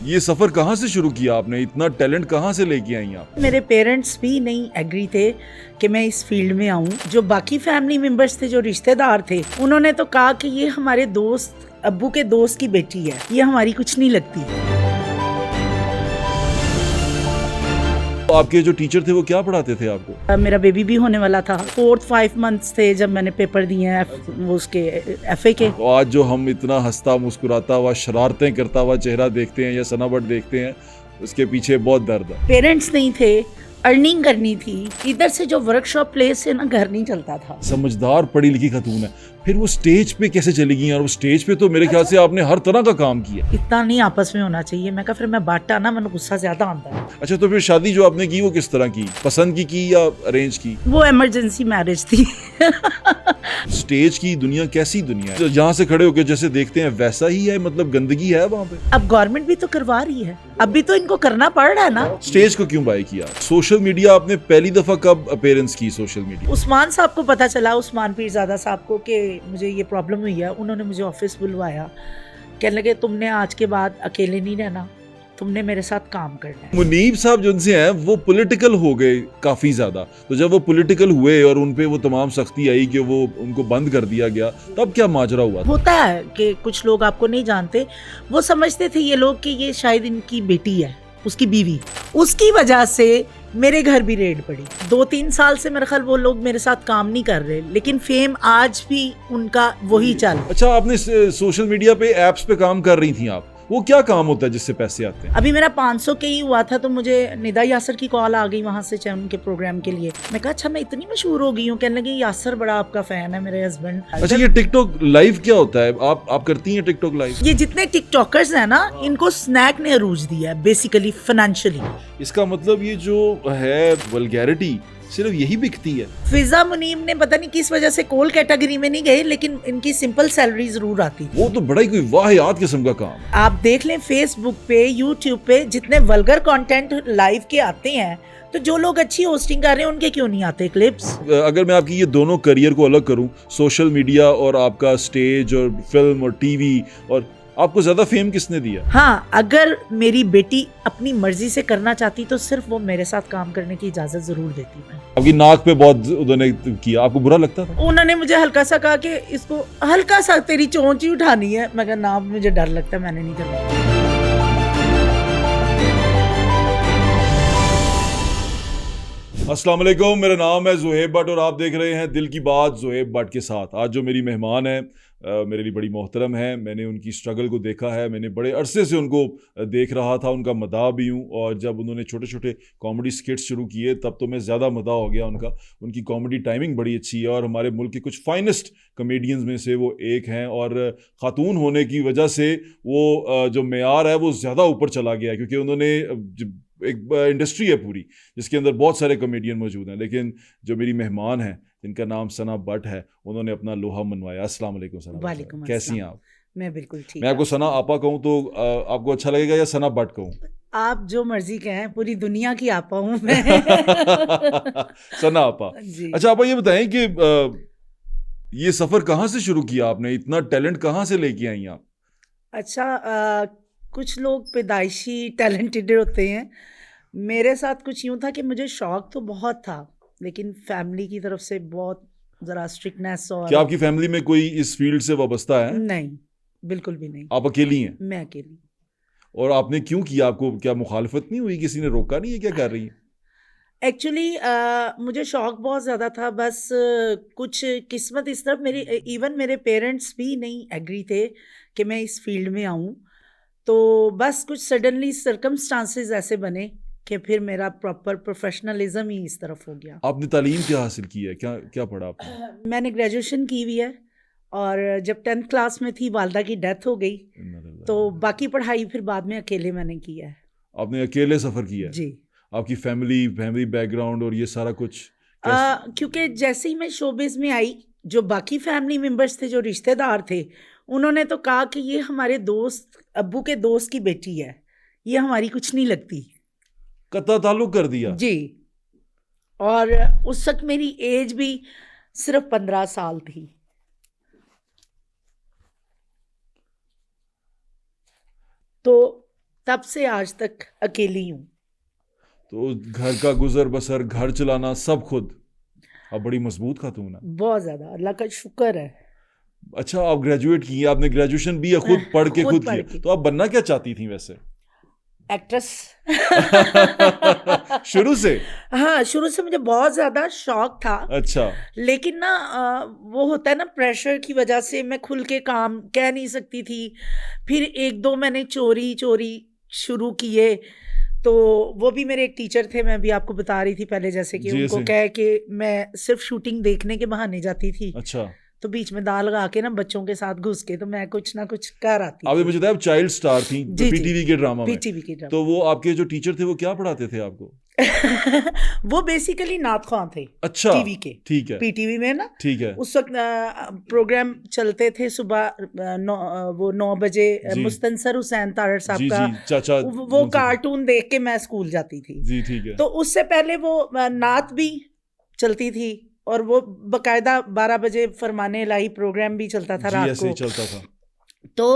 ये सफर कहाँ से शुरू किया आपने? इतना टैलेंट कहाँ से लेके आई आप? मेरे पेरेंट्स भी नहीं एग्री थे कि मैं इस फील्ड में आऊं। जो बाकी फैमिली मेंबर्स थे, जो रिश्तेदार थे, उन्होंने तो कहा कि ये हमारे दोस्त, अब्बू के दोस्त की बेटी है, ये हमारी कुछ नहीं लगती। तो आपके जो टीचर थे वो क्या पढ़ाते थे आपको? मेरा बेबी भी होने वाला था। 4-5 मंथ्स थे जब मैंने पेपर दिए हैं वो उसके FA के। तो आज जो हम इतना हंसता मुस्कुराता हुआ शरारतें करता हुआ चेहरा देखते हैं या सना बट देखते हैं, उसके पीछे बहुत दर्द है। पेरेंट्स नहीं थे, अर्निंग करनी थी, इधर से जो वर्कशॉप प्लेस से ना घर नहीं चलता था। समझदार पढ़ी लिखी खातून है, फिर वो स्टेज पे कैसे चली गई? और वो स्टेज पे तो मेरे ख्याल से आपने हर तरह का काम किया। इतना नहीं आपस में होना चाहिए। मैं कहा फिर मैं बांटा ना, मैंने गुस्सा ज्यादा आता है। अच्छा, तो फिर शादी जो आपने की वो किस तरह की? पसंद की या अरेंज की? वो इमरजेंसी मैरिज थी। स्टेज की दुनिया कैसी दुनिया है? जहाँ से खड़े होकर जैसे देखते हैं वैसा ही है, मतलब गंदगी है वहाँ पे? अब गवर्नमेंट भी तो करवा रही है, अब भी तो इनको करना पड़ रहा है ना। स्टेज को क्यों बाय किया? सोशल मीडिया आपने पहली दफा कब अपीयरेंस की सोशल मीडिया? उस्मान साहब को पता चला, उस्मान पीरजादा साहब को, कि मुझे ये प्रॉब्लम हुई है। उन्होंने मुझे ऑफिस बुलवाया, कहने लगे तुमने आज के बाद अकेले नहीं रहना, तुमने मेरे साथ काम करना है। मुनीब साहब जो उनसे हैं वो पॉलिटिकल हो गए काफी ज्यादा, तो जब वो पॉलिटिकल हुए और उन पे वो तमाम सख्ती आई कि वो उनको बंद कर दिया गया, तब क्या माजरा हुआ? होता है कि कुछ लोग आपको नहीं जानते, वो समझते थे ये लोग कि ये शायद इनकी बेटी है, उसकी बीवी। उसकी वजह से मेरे घर भी रेड पड़ी। 2-3 साल से मेरे ख्याल वो लोग मेरे साथ काम नहीं कर रहे, लेकिन फेम आज भी उनका वही चल। अच्छा, आपने सोशल मीडिया पे एप्स पे काम कर रही थी आप, वो क्या काम होता है जिससे पैसे आते हैं? अभी मेरा 500 के ही हुआ था तो मुझे निदा यासर की कॉल आ गई वहां से, उनके प्रोग्राम के लिए। मैं कहा अच्छा मैं इतनी मशहूर हो गई हूँ? कहने लगे यासर बड़ा आपका फैन है, मेरे हस्बैंड। अच्छा, ये टिकटॉक लाइव क्या होता है? आप करती हैं टिकटॉक लाइव? ये जितने टिकटॉकर्स हैं ना, इनको स्नैक ने अरूज दिया है बेसिकली फाइनेंशियली। इसका मतलब ये जो है वल्गैरिटी सिर्फ यही बिकती है? फिजा मुनीम ने पता नहीं किस वजह से कोल कैटेगरी में नहीं गए, लेकिन इनकी सिंपल सैलरी जरूर आती। वो तो बड़ा ही कोई वाहियात किस्म का काम। आप देख लें फेसबुक पे, यूट्यूब पे जितने वल्गर कंटेंट लाइव के आते हैं, तो जो लोग अच्छी होस्टिंग कर रहे हैं उनके क्यों नहीं आते क्लिप्स? अगर मैं आपकी ये दोनों करियर को अलग करूं, सोशल मीडिया और आपका स्टेज और फिल्म और टीवी, और आपको ज्यादा फेम किसने दिया? हाँ, अगर मेरी बेटी अपनी मर्जी से करना चाहती तो सिर्फ वो मेरे साथ काम करने की इजाजत जरूर देती। मैं आपकी नाक पे बहुत उन्होंने किया, आपको बुरा लगता था? उन्होंने मुझे हल्का सा कहा कि इसको हल्का सा तेरी चोंच ही उठानी है। मैं कहा ना, मुझे डर लगता है, मैंने नहीं करना। अस्सलाम वालेकुम, मेरा नाम है ज़ुहैब भट्ट और आप देख रहे हैं दिल की बात ज़ुहैब भट्ट के साथ। आज जो मेरी मेहमान है मेरे लिए बड़ी मोहतरम है। मैंने उनकी स्ट्रगल को देखा है, मैंने बड़े अरसे से उनको देख रहा था, उनका मदाह भी हूँ। और जब उन्होंने छोटे छोटे कॉमेडी स्किट्स शुरू किए तब तो मैं ज़्यादा मदाह हो गया उनका। उनकी कॉमेडी टाइमिंग बड़ी अच्छी है और हमारे मुल्क के कुछ फाइनेस्ट कमेडियंस में से वो एक हैं। और ख़ातून होने की वजह से वो जो मेयार है वो ज़्यादा ऊपर चला गया है, क्योंकि उन्होंने एक इंडस्ट्री है पूरी जिसके अंदर बहुत सारे कॉमेडियन मौजूद हैं। लेकिन जो मेरी मेहमान है जिनका नाम सना बट है, उन्होंने अपना लोहा मनवाया। अस्सलाम वालेकुम सना। वालेकुम अस्सलाम। कैसी हैं आप? मैं बिल्कुल ठीक। मैं आपको सना आपा कहूँ तो आपको अच्छा लगेगा या सना बट कहूँ? आप जो मर्जी कहें, पूरी दुनिया की आपा हूँ मैं। सना आपा। जी। अच्छा आपा, ये बताएं कि ये सफर कहाँ से शुरू किया आपने? इतना टैलेंट कहाँ से लेके आई आप? अच्छा, कुछ लोग पैदाइशी टैलेंटेड होते हैं। मेरे साथ कुछ यूँ था कि मुझे शौक तो बहुत था, लेकिन फैमिली की तरफ से बहुत ज़रा स्ट्रिक्टनेस। और क्या आपकी फैमिली में कोई इस फील्ड से वाबस्ता है? नहीं, बिल्कुल भी नहीं। आप अकेली हैं? मैं अकेली। और आपने क्यों किया? आपको क्या मुखालफत नहीं हुई? किसी ने रोका नहीं है? क्या कर रही है? एक्चुअली मुझे शौक बहुत ज़्यादा था, बस कुछ किस्मत इस तरफ मेरी, इवन मेरे पेरेंट्स भी नहीं एग्री थे कि मैं इस फील्ड में आऊँ। तो बस कुछ सडनली सर्कमस्टांसेस ऐसे बने कि फिर मेरा प्रॉपर प्रोफेशनलिज्म ही इस तरफ हो गया। आपने तालीम क्या हासिल की है? क्या क्या पढ़ा आपने? मैंने ग्रेजुएशन की हुई है, और जब 10th क्लास में थी वालदा की डेथ हो गई, तो बाकी पढ़ाई फिर बाद में अकेले मैंने की है। आपने अकेले सफर किया है? जी। आपकी फैमिली बैकग्राउंड और ये सारा कुछ क्योंकि जैसे ही मैं शोबिज में आई, जो बाकी फैमिली मेंबर्स थे, जो रिश्तेदार थे, उन्होंने तो कहा कि ये हमारे दोस्त, अब्बू के दोस्त की बेटी है, ये हमारी कुछ नहीं लगती। कत्ता ताल्लुक कर दिया? जी। और उस वक्त मेरी एज भी सिर्फ 15 साल थी। तो तब से आज तक अकेली हूँ। तो घर का गुजर बसर, घर चलाना सब खुद। अब बड़ी मजबूत खातून है। बहुत ज्यादा, अल्लाह का शुक्र है। अच्छा, आप ग्रेजुएट की, आपने ग्रेजुएशन भी या खुद पढ़ के खुद खुद पढ़ किया? के। तो आप बनना क्या चाहती थी वैसे? एक्ट्रेस। शुरू से? हाँ, शुरू से मुझे बहुत ज्यादा शौक था। अच्छा। लेकिन ना वो होता है ना, प्रेशर की वजह से मैं खुल के काम कह नहीं सकती थी। फिर एक दो मैंने चोरी शुरू किए, तो वो भी मेरे एक टीचर थे, मैं भी आपको बता रही थी पहले, जैसे कि जी, उनको ऐसे। कह के मैं सिर्फ शूटिंग देखने के बहाने जाती थी, अच्छा, तो बीच में दाल लगा के ना बच्चों के साथ घुस के तो मैं कुछ ना कुछ कर आती आपने थी। मुझे बताया आप चाइल्ड स्टार थी जी जी, पीटीवी के ड्रामा में। पीटीवी की ड्रामा। तो वो आपके जो टीचर थे वो क्या पढ़ाते थे आपको? वो बेसिकली नात ख्वां थे। अच्छा, टीवी के, ठीक है, पीटीवी में ना ठीक है। उस वक्त प्रोग्राम चलते थे सुबह 9 बजे, जी मुस्तनसर हुसैन तारड़ साहब जी का जी, चाचा वो उनसे थे। कार्टून देख के मैं स्कूल जाती थी। जी, ठीक है। तो उससे पहले वो नात भी चलती थी, और वो बकायदा 12 बजे फरमाने इलाही प्रोग्राम भी चलता था जी, रात ऐसे ही को। चलता था। तो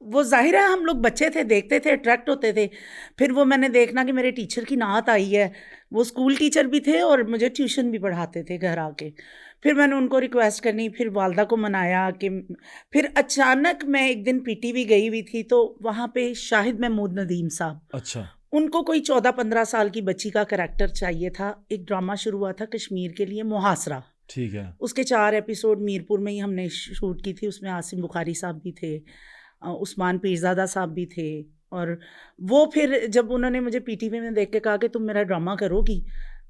वो जाहिर है हम लोग बच्चे थे, देखते थे, अट्रैक्ट होते थे। फिर वो मैंने देखना कि मेरे टीचर की नात आई है, वो स्कूल टीचर भी थे और मुझे ट्यूशन भी पढ़ाते थे घर आके। फिर मैंने उनको रिक्वेस्ट करनी, फिर वालदा को मनाया कि फिर अचानक मैं एक दिन पीटीवी गई हुई थी, तो वहाँ पे शाहिद महमूद नदीम साहब, अच्छा, उनको कोई 14-15 साल की बच्ची का करैक्टर चाहिए था। एक ड्रामा शुरू हुआ था कश्मीर के लिए, मुहासरा। ठीक है। उसके 4 एपिसोड मीरपुर में ही हमने शूट की थी। उसमें आसिम बुखारी साहब भी थे, उस्मान पीरज़ादा साहब भी थे। और वो फिर जब उन्होंने मुझे पीटीवी में देख के कहा कि तुम मेरा ड्रामा करोगी,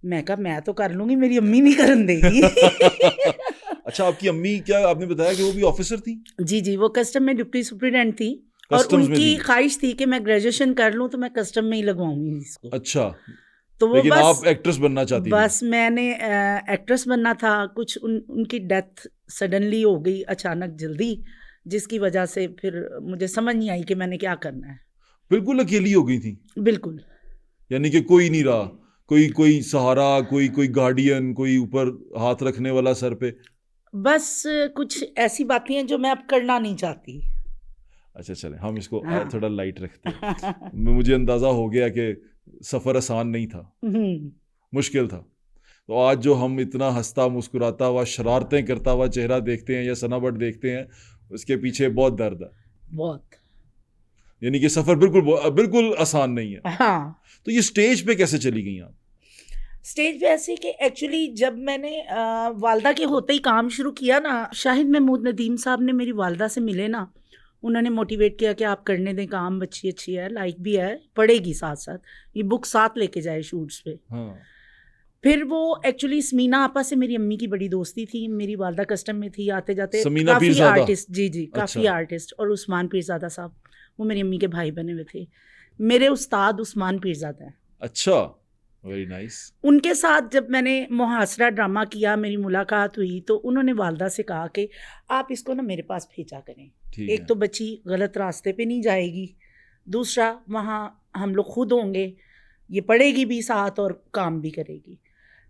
मैं कहा मैं तो कर लूँगी, मेरी अम्मी नहीं करन देगी। अच्छा, आपकी अम्मी, क्या आपने बताया कि वो भी ऑफिसर थी? जी जी, वो कस्टम में डिप्टी सुपरिटेंडेंट थी, और कस्टम्स में उनकी थी? ख्वाहिश थी कि मैं ग्रेजुएशन कर लूँ तो मैं कस्टम में ही लगवाऊंगी इसको। अच्छा, तो वो लेकिन बस आप एक्ट्रेस बनना चाहती थी? बस मैंने एक्ट्रेस बनना था। कुछ उनकी डेथ सडनली हो गई अचानक, जल्दी, जिसकी वजह से फिर मुझे समझ नहीं आई कि मैंने क्या करना है। बिल्कुल अकेली हो गई थी? बिल्कुल। यानी कि कोई नहीं रहा, कोई कोई सहारा, कोई कोई गार्डियन, कोई ऊपर हाथ रखने वाला सर पे? बस कुछ ऐसी बातें हैं जो मैं अब करना नहीं चाहती। अच्छा, चलें हम इसको हाँ। थोड़ा लाइट रखते हैं। मुझे अंदाज़ा हो गया कि सफ़र आसान नहीं था, हम्म, मुश्किल था। तो आज जो हम इतना हंसता मुस्कुराता हुआ, शरारतें करता हुआ चेहरा देखते हैं या सनाबट देखते हैं, उसके पीछे बहुत दर्द है। बहुत। यानी कि सफ़र बिल्कुल बिल्कुल आसान नहीं है। हाँ, तो ये स्टेज पे कैसे चली गई आप? स्टेज पे ऐसे कि एक्चुअली जब मैंने वालदा के होते ही काम शुरू किया ना, शाहिद महमूद नदीम साहब ने मेरी वालदा से मिले ना, उन्होंने मोटिवेट किया कि आप करने दें काम, बच्ची अच्छी है, लाइक भी है, पढ़ेगी साथ साथ, ये बुक साथ लेके जाए शूट्स पे। हाँ, फिर वो एक्चुअली समीना आपा से मेरी अम्मी की बड़ी दोस्ती थी। मेरी वालदा कस्टम में थी, आते जाते समीना काफ़ी पीरज़ादा? आर्टिस्ट, जी जी, काफ़ी अच्छा, आर्टिस्ट। और उस्मान पीरज़ादा साहब, वो मेरी अम्मी के भाई बने हुए थे। मेरे उस्ताद उस्मान पीरज़ादा हैं। अच्छा, वेरी नाइस। उनके साथ जब मैंने मुहासरा ड्रामा किया, मेरी मुलाकात हुई, तो उन्होंने वालदा से कहा कि आप इसको ना मेरे पास भेजा करें। ठीक एक है। तो बच्ची गलत रास्ते पे नहीं जाएगी, दूसरा वहाँ हम लोग खुद होंगे, ये पढ़ेगी भी साथ और काम भी करेगी।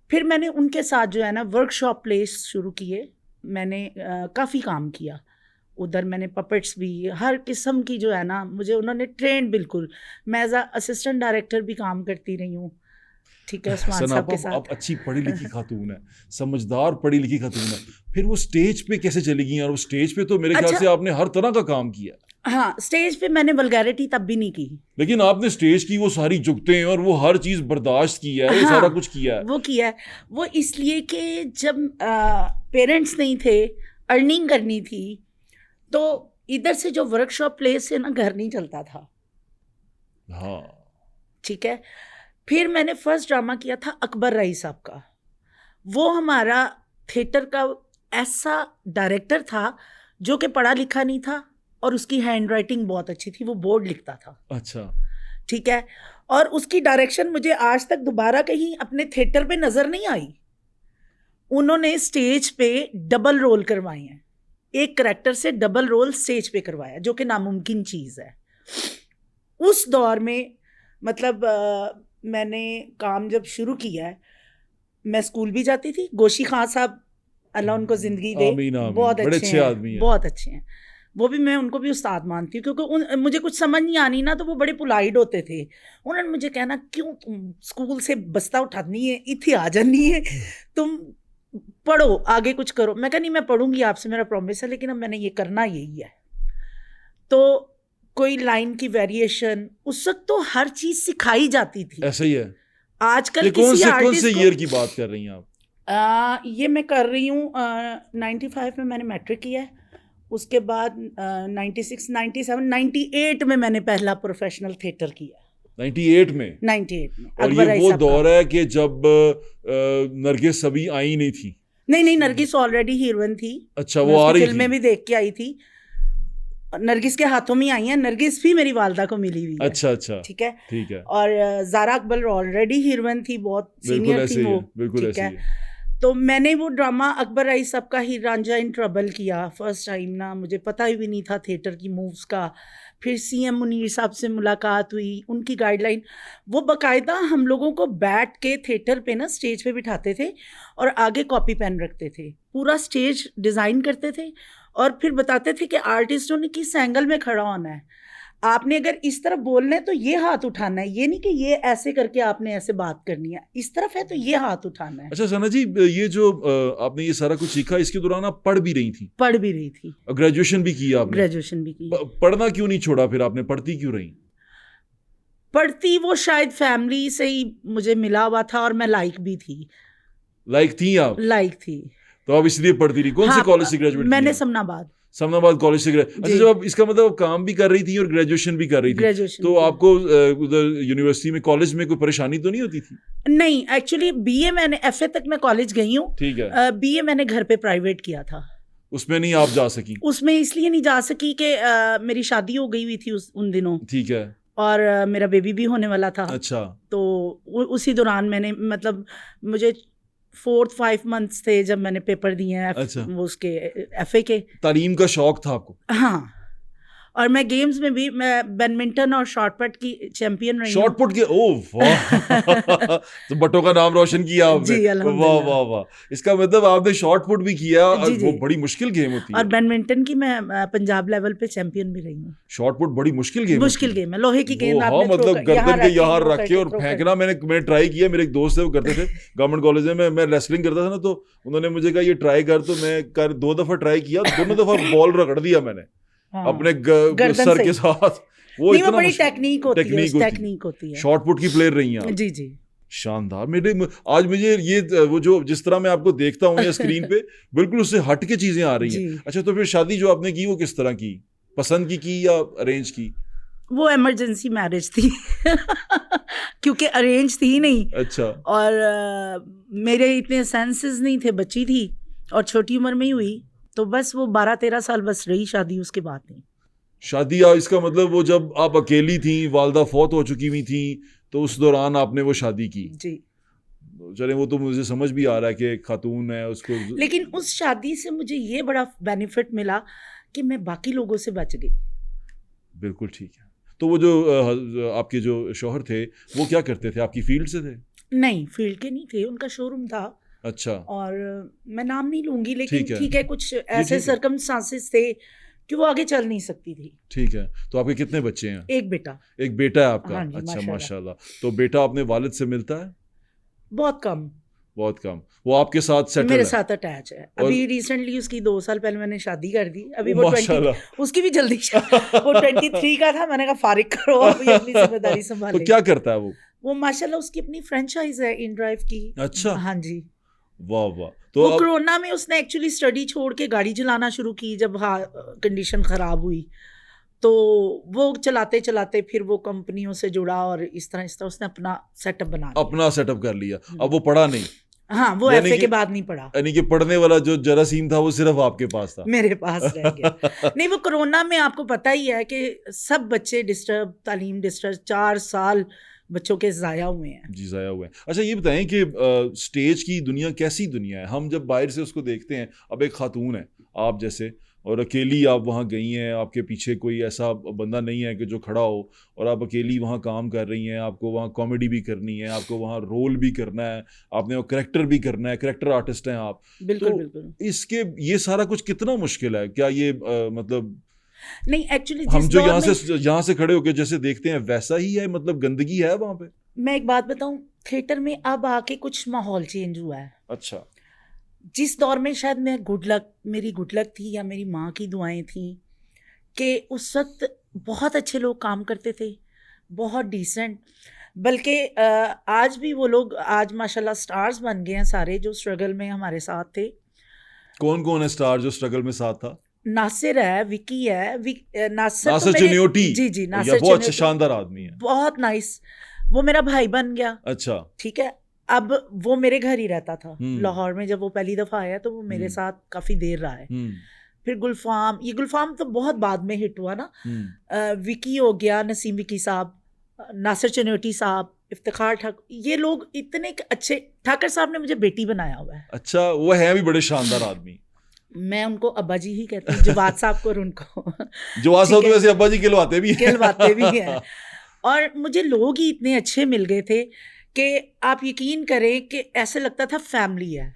फिर मैंने उनके साथ जो है ना वर्कशॉप प्लेस शुरू किए। मैंने काफ़ी काम किया उधर। मैंने पपेट्स भी, हर किस्म की जो है ना, मुझे उन्होंने ट्रेंड बिल्कुल। मैं एज अ असिस्टेंट डायरेक्टर भी काम करती रही हूँ, ठीक है, उस्मान सना, साहब के आप साथ। अच्छी पढ़ी लिखी खातून है, समझदार पढ़ी लिखी खातून है, फिर वो स्टेज पे कैसे चली गई? और वो स्टेज पे तो मेरे ख्याल अच्छा, से आपने हर तरह का काम किया, हाँ, स्टेज पे मैंने वल्गैरिटी तब भी नहीं की। लेकिन आपने स्टेज की वो सारी जुगतें और वो हर चीज़ बर्दाश्त किया है, वो सारा हाँ, कुछ किया है। वो किया है। वो इसलिए कि जब पेरेंट्स नहीं थे, अर्निंग करनी थी, तो इधर से जो वर्कशॉप प्लेस से ना घर नहीं चलता था, हाँ, ठीक है। फिर मैंने फर्स्ट ड्रामा किया था अकबर रई साहब का। वो हमारा थिएटर का ऐसा डायरेक्टर था जो कि पढ़ा लिखा नहीं था, और उसकी हैंड राइटिंग बहुत अच्छी थी, वो बोर्ड लिखता था, अच्छा, ठीक है। और उसकी डायरेक्शन मुझे आज तक दोबारा कहीं अपने थिएटर पे नज़र नहीं आई। उन्होंने स्टेज पे डबल रोल करवाए हैं, एक करैक्टर से डबल रोल स्टेज पे करवाया, जो कि नामुमकिन चीज़ है उस दौर में। मतलब मैंने काम जब शुरू किया है, मैं स्कूल भी जाती थी। गोशी खान साहब, अल्लाह उनको ज़िंदगी दे, आमीन आमीन, बहुत बड़े अच्छे अच्छे हैं, आदमी हैं। बहुत अच्छे हैं। वो भी मैं उनको भी उस्ताद मानती हूँ, क्योंकि मुझे कुछ समझ नहीं आनी ना तो वो बड़े पोलाइट होते थे। उन्होंने मुझे कहना, क्यों तुम स्कूल से बस्ता उठानी है, इतनी आ जानी है, तुम पढ़ो आगे कुछ करो। मैं कहा नहीं, मैं पढ़ूंगी, आपसे मेरा प्रॉमिस है, लेकिन अब मैंने ये करना यही है। तो कोई लाइन की वेरिएशन, उस वक्त तो हर चीज सिखाई जाती थी। ऐसा ही है। आजकल ये कौन किसी से आर्टिस्ट ईयर की बात कर रही हैं आप? ये मैं कर रही हूँ 95 में मैंने मैट्रिक किया है। उसके बाद 96, 97, 98 में मैंने पहला प्रोफेशनल थिएटर किया। 98 में? 98 में। और ये वो दौर है कि जब नरगिस सभी आई नहीं थी? नहीं, नरगिस ऑलरेडी हीरोइन थी। अच्छा, वो आ रही थी? फिल्में भी देख के आई थी, नरगिस के हाथों में आई है। नरगिस भी मेरी वालदा को मिली हुई है। अच्छा, ठीक है, ठीक है। और ज़ारा अकबर ऑलरेडी हीरोइन थी, बहुत सीनियर थी वो। बिल्कुल ऐसे ही है। तो मैंने वो ड्रामा अकबर आई साहब का हीर रांझा इन ट्रबल किया फर्स्ट टाइम ना। मुझे पता ही भी नहीं था थिएटर की मूव्स का। फिर सीएम मुनीर साहब से मुलाकात हुई, उनकी गाइडलाइन, वो बाकायदा हम लोगों को बैठ के थिएटर पे ना स्टेज पे बिठाते थे और आगे कॉपी पेन रखते थे, पूरा स्टेज डिज़ाइन करते थे और फिर बताते थे कि आर्टिस्टों ने किस एंगल में खड़ा होना है। आपने अगर इस तरफ बोलना है तो ये हाथ उठाना है, ये नहीं कि ये ऐसे करके आपने ऐसे बात करनी है, इस तरफ है तो ये हाथ उठाना है। अच्छा सना जी, ये जो आपने ये सारा कुछ सीखा, इसके दौरान आप पढ़ भी रही थी? पढ़ भी रही थी। ग्रेजुएशन भी किया आपने? ग्रेजुएशन भी की। पढ़ना क्यों नहीं छोड़ा फिर आपने? पढ़ती क्यों रही? पढ़ती वो शायद फैमिली से ही मुझे मिला हुआ था और मैं लाइक भी थी। लाइक थी आप? लाइक थी, तो आप इसलिए पढ़ती रही। कौन से कॉलेज से ग्रेजुएट? मैंने समनाबाद कॉलेज से ग्रेजुएट। अच्छा, जब इसका मतलब आप काम भी कर रही थी और ग्रेजुएशन भी कर रही थी, तो आपको उधर यूनिवर्सिटी में, कॉलेज में कोई परेशानी तो नहीं होती थी? नहीं, एक्चुअली बीए मैंने, एफए तक मैं कॉलेज गई हूँ। ठीक है। बीए मैंने घर पे प्राइवेट किया था। उसमें नहीं आप जा सकी? उसमें इसलिए नहीं जा सकी कि मेरी शादी हो गई हुई थी उन दिनों। ठीक है। और मेरा बेबी भी होने वाला था। अच्छा। तो उसी दौरान मैंने, मतलब मुझे 4-5 मंथ्स थे जब मैंने पेपर दिए हैं। अच्छा। वो उसके एफए के। तालीम का शौक था आपको? हाँ, और मैं गेम्स में भी, मैं बैडमिंटन और शॉटपुट की चैंपियन रही हूँ। शॉटपुट के? ओह वाह! तो बटों का नाम रोशन किया आपने। जी, अल्हम्दुलिल्लाह। वाह वाह वाह! इसका मतलब आपने शॉटपुट भी किया। जी, जी। वो बड़ी मुश्किल गेम होती है। और बैडमिंटन की मैं पंजाब लेवल पे चैंपियन भी रही हूँ। शॉटपुट बड़ी मुश्किल गेम मुश्किल गेम है, लोहे की गेंद आपने मतलब गर्दन के यहाँ रख के और फेंकना। मैंने ट्राई किया, मेरे एक दोस्त है वो करते थे गवर्नमेंट कॉलेज में। मैं रेसलिंग करता था ना, तो उन्होंने मुझे कहा ये ट्राई कर, तो मैं 2 दफा ट्राई किया, दोनों दफा बॉल रगड़ दिया मैंने अपने सर के साथ। वो इतना बड़ी टेक्निक होती है। शॉटपुट की प्लेयर रही हैं? जी जी, शानदार। मेरे आज मुझे ये वो जो जिस तरह मैं आपको देखता हूँ या स्क्रीन पे, बिल्कुल उससे हट के चीजें आ रही हैं। अच्छा, तो फिर शादी जो आपने की वो किस तरह की? पसंद की या अरेंज की? वो इमरजेंसी मैरिज थी क्योंकि अरेंज थी नहीं। अच्छा। और मेरे इतने सेंसेस नहीं थे, बच्ची थी और छोटी उम्र में ही हुई, तो बस वो 12-13 साल बस रही शादी, उसके बाद नहीं। शादी इसका मतलब वो जब आप अकेली थी, वालदा फौत हो चुकी हुई थी, तो उस दौरान आपने वो शादी की? जी। चले, वो तो मुझे समझ भी आ रहा है कि खातून है उसको। लेकिन उस शादी से मुझे ये बड़ा बेनिफिट मिला कि मैं बाकी लोगों से बच गई। बिल्कुल ठीक है। तो वो जो आपके जो शौहर थे, वो क्या करते थे? आपकी फील्ड से थे? नहीं, फील्ड के नहीं थे, उनका शोरूम था। अच्छा। और मैं नाम नहीं लूंगी, लेकिन ठीक है, कुछ ऐसे है। सर्कमस्टांसेस थे कि वो आगे चल नहीं सकती थी। ठीक है। तो आपके कितने बच्चे हैं? एक बेटा। एक बेटा है आपका? हाँ जी, अच्छा, माशाल्लाह। तो बेटा अपने वालिद से मिलता है? बहुत कम। बहुत कम। वो आपके साथ सेटल मेरे है? साथ अटैच है। अभी रिसेंटली उसकी 2 साल पहले मैंने शादी कर दी। अभी वो 20, उसकी भी जल्दी वो 23 का था। मैंने कहा फारिग करो, अभी अपनी जिम्मेदारी संभाले। तो क्या करता है वो माशाल्लाह उसकी अपनी फ्रेंचाइज है इन ड्राइव की। अच्छा। हाँ जी। वाह वाह। तो वो कोरोना में उसने एक्चुअली स्टडी छोड़ के गाड़ी चलाना शुरू की जब कंडीशन खराब हुई, तो वो चलाते चलाते फिर वो कंपनियों से जुड़ा और इस तरह उसने अपना सेटअप कर लिया। अब वो पढ़ा नहीं? हाँ, वो एफए के बाद नहीं पढ़ा। यानी कि पढ़ने वाला जो जरासीम था वो सिर्फ आपके पास था? मेरे पास रह गया। नहीं, वो कोरोना में आपको पता ही है कि सब बच्चे डिस्टर्ब, तालीम डिस्टर्ब, 4 साल बच्चों के ज़ाया हुए हैं। जी, ज़ाया हुए हैं। अच्छा, ये बताएं कि स्टेज की दुनिया कैसी दुनिया है? हम जब बाहर से उसको देखते हैं, अब एक खातून है आप जैसे, और अकेली आप वहाँ गई हैं, आपके पीछे कोई ऐसा बंदा नहीं है कि जो खड़ा हो, और आप अकेली वहाँ काम कर रही हैं। आपको वहाँ कॉमेडी भी करनी है, आपको वहाँ रोल भी करना है, आपने वो करैक्टर भी करना है, करैक्टर आर्टिस्ट हैं आप। बिल्कुल तो बिल्कुल। इसके ये सारा कुछ कितना मुश्किल है? क्या ये मतलब नहीं एक्चुअली हम जिस जो दौर में यहाँ से खड़े होकर जैसे देखते हैं वैसा ही है, मतलब गंदगी है वहां पे? मैं एक बात बताऊं, थिएटर में अब आके कुछ माहौल चेंज हुआ है। अच्छा। जिस दौर में शायद मैं मेरी गुड लक थी या मेरी माँ की दुआएं थी कि उस वक्त बहुत अच्छे लोग काम करते थे, बहुत डिसेंट, बल्कि आज भी वो लोग आज माशाल्लाह स्टार्स बन गए हैं सारे जो स्ट्रगल में हमारे साथ थे। कौन कौन है स्टार जो स्ट्रगल में साथ था? नासिर है, विकी है, नासिर तो नासिर मेरे चिन्योटी। जी जी या नासिर बहुत अच्छा चिन्योटी शानदार आदमी है। बहुत नाइस, वो मेरा भाई बन गया। अच्छा। ठीक है, अब वो मेरे घर ही रहता था हम्म। लाहौर में। जब वो पहली दफ़ा आया तो वो मेरे हम्म। साथ काफ़ी देर रहा है। हम्म। फिर गुलफाम तो बहुत बाद में हिट हुआ ना। हम्म। विकी हो गया, नसीम विकी साहब, नासिर चिन्योटी साहब, इफ्तिखार ठाकुर, ये लोग इतने अच्छे। ठाकर साहब ने मुझे बेटी बनाया हुआ है। अच्छा, वो है भी बड़े शानदार आदमी। मैं उनको अब्बा जी ही कहती हूँ, जवाद साहब को और उनको जवाद साहब ठीक तो है, वैसे अब्बा जी कहलवाते भी हैं। कहलवाते भी हैं। और मुझे लोग ही इतने अच्छे मिल गए थे कि आप यकीन करें कि ऐसे लगता था फैमिली है।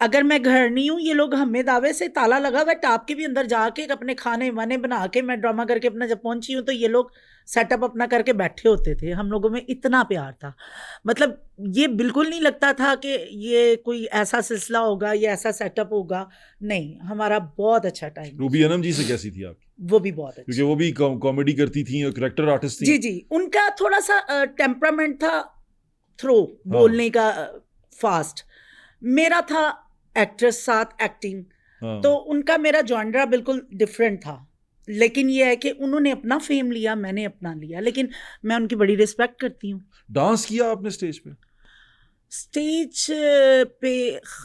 अगर मैं घर नहीं हूँ, ये लोग हमें दावे से ताला लगा हुआ टाप के भी अंदर जाके अपने खाने वाने बना के, मैं ड्रामा करके अपना जब पहुंची हूँ तो ये लोग सेटअप अपना करके बैठे होते थे। हम लोगों में इतना प्यार था, मतलब ये बिल्कुल नहीं लगता था कि ये कोई ऐसा सिलसिला होगा, ये ऐसा सेटअप होगा। नहीं, हमारा बहुत अच्छा टाइम। रूबी अनम जी से कैसी थी आपकी? वो भी बहुत क्योंकि अच्छी, वो भी कॉमेडी करती थी और करेक्टर आर्टिस्ट थी। जी जी, उनका थोड़ा सा टेम्परामेंट था, थ्रो हाँ। बोलने का, फास्ट। मेरा था एक्ट्रेस साथ एक्टिंग, हाँ। तो उनका मेरा जॉनरा बिल्कुल डिफरेंट था। लेकिन ये है कि उन्होंने अपना फेम लिया, मैंने अपना लिया, लेकिन मैं उनकी बड़ी रिस्पेक्ट करती हूँ। डांस किया आपने स्टेज पे? स्टेज पे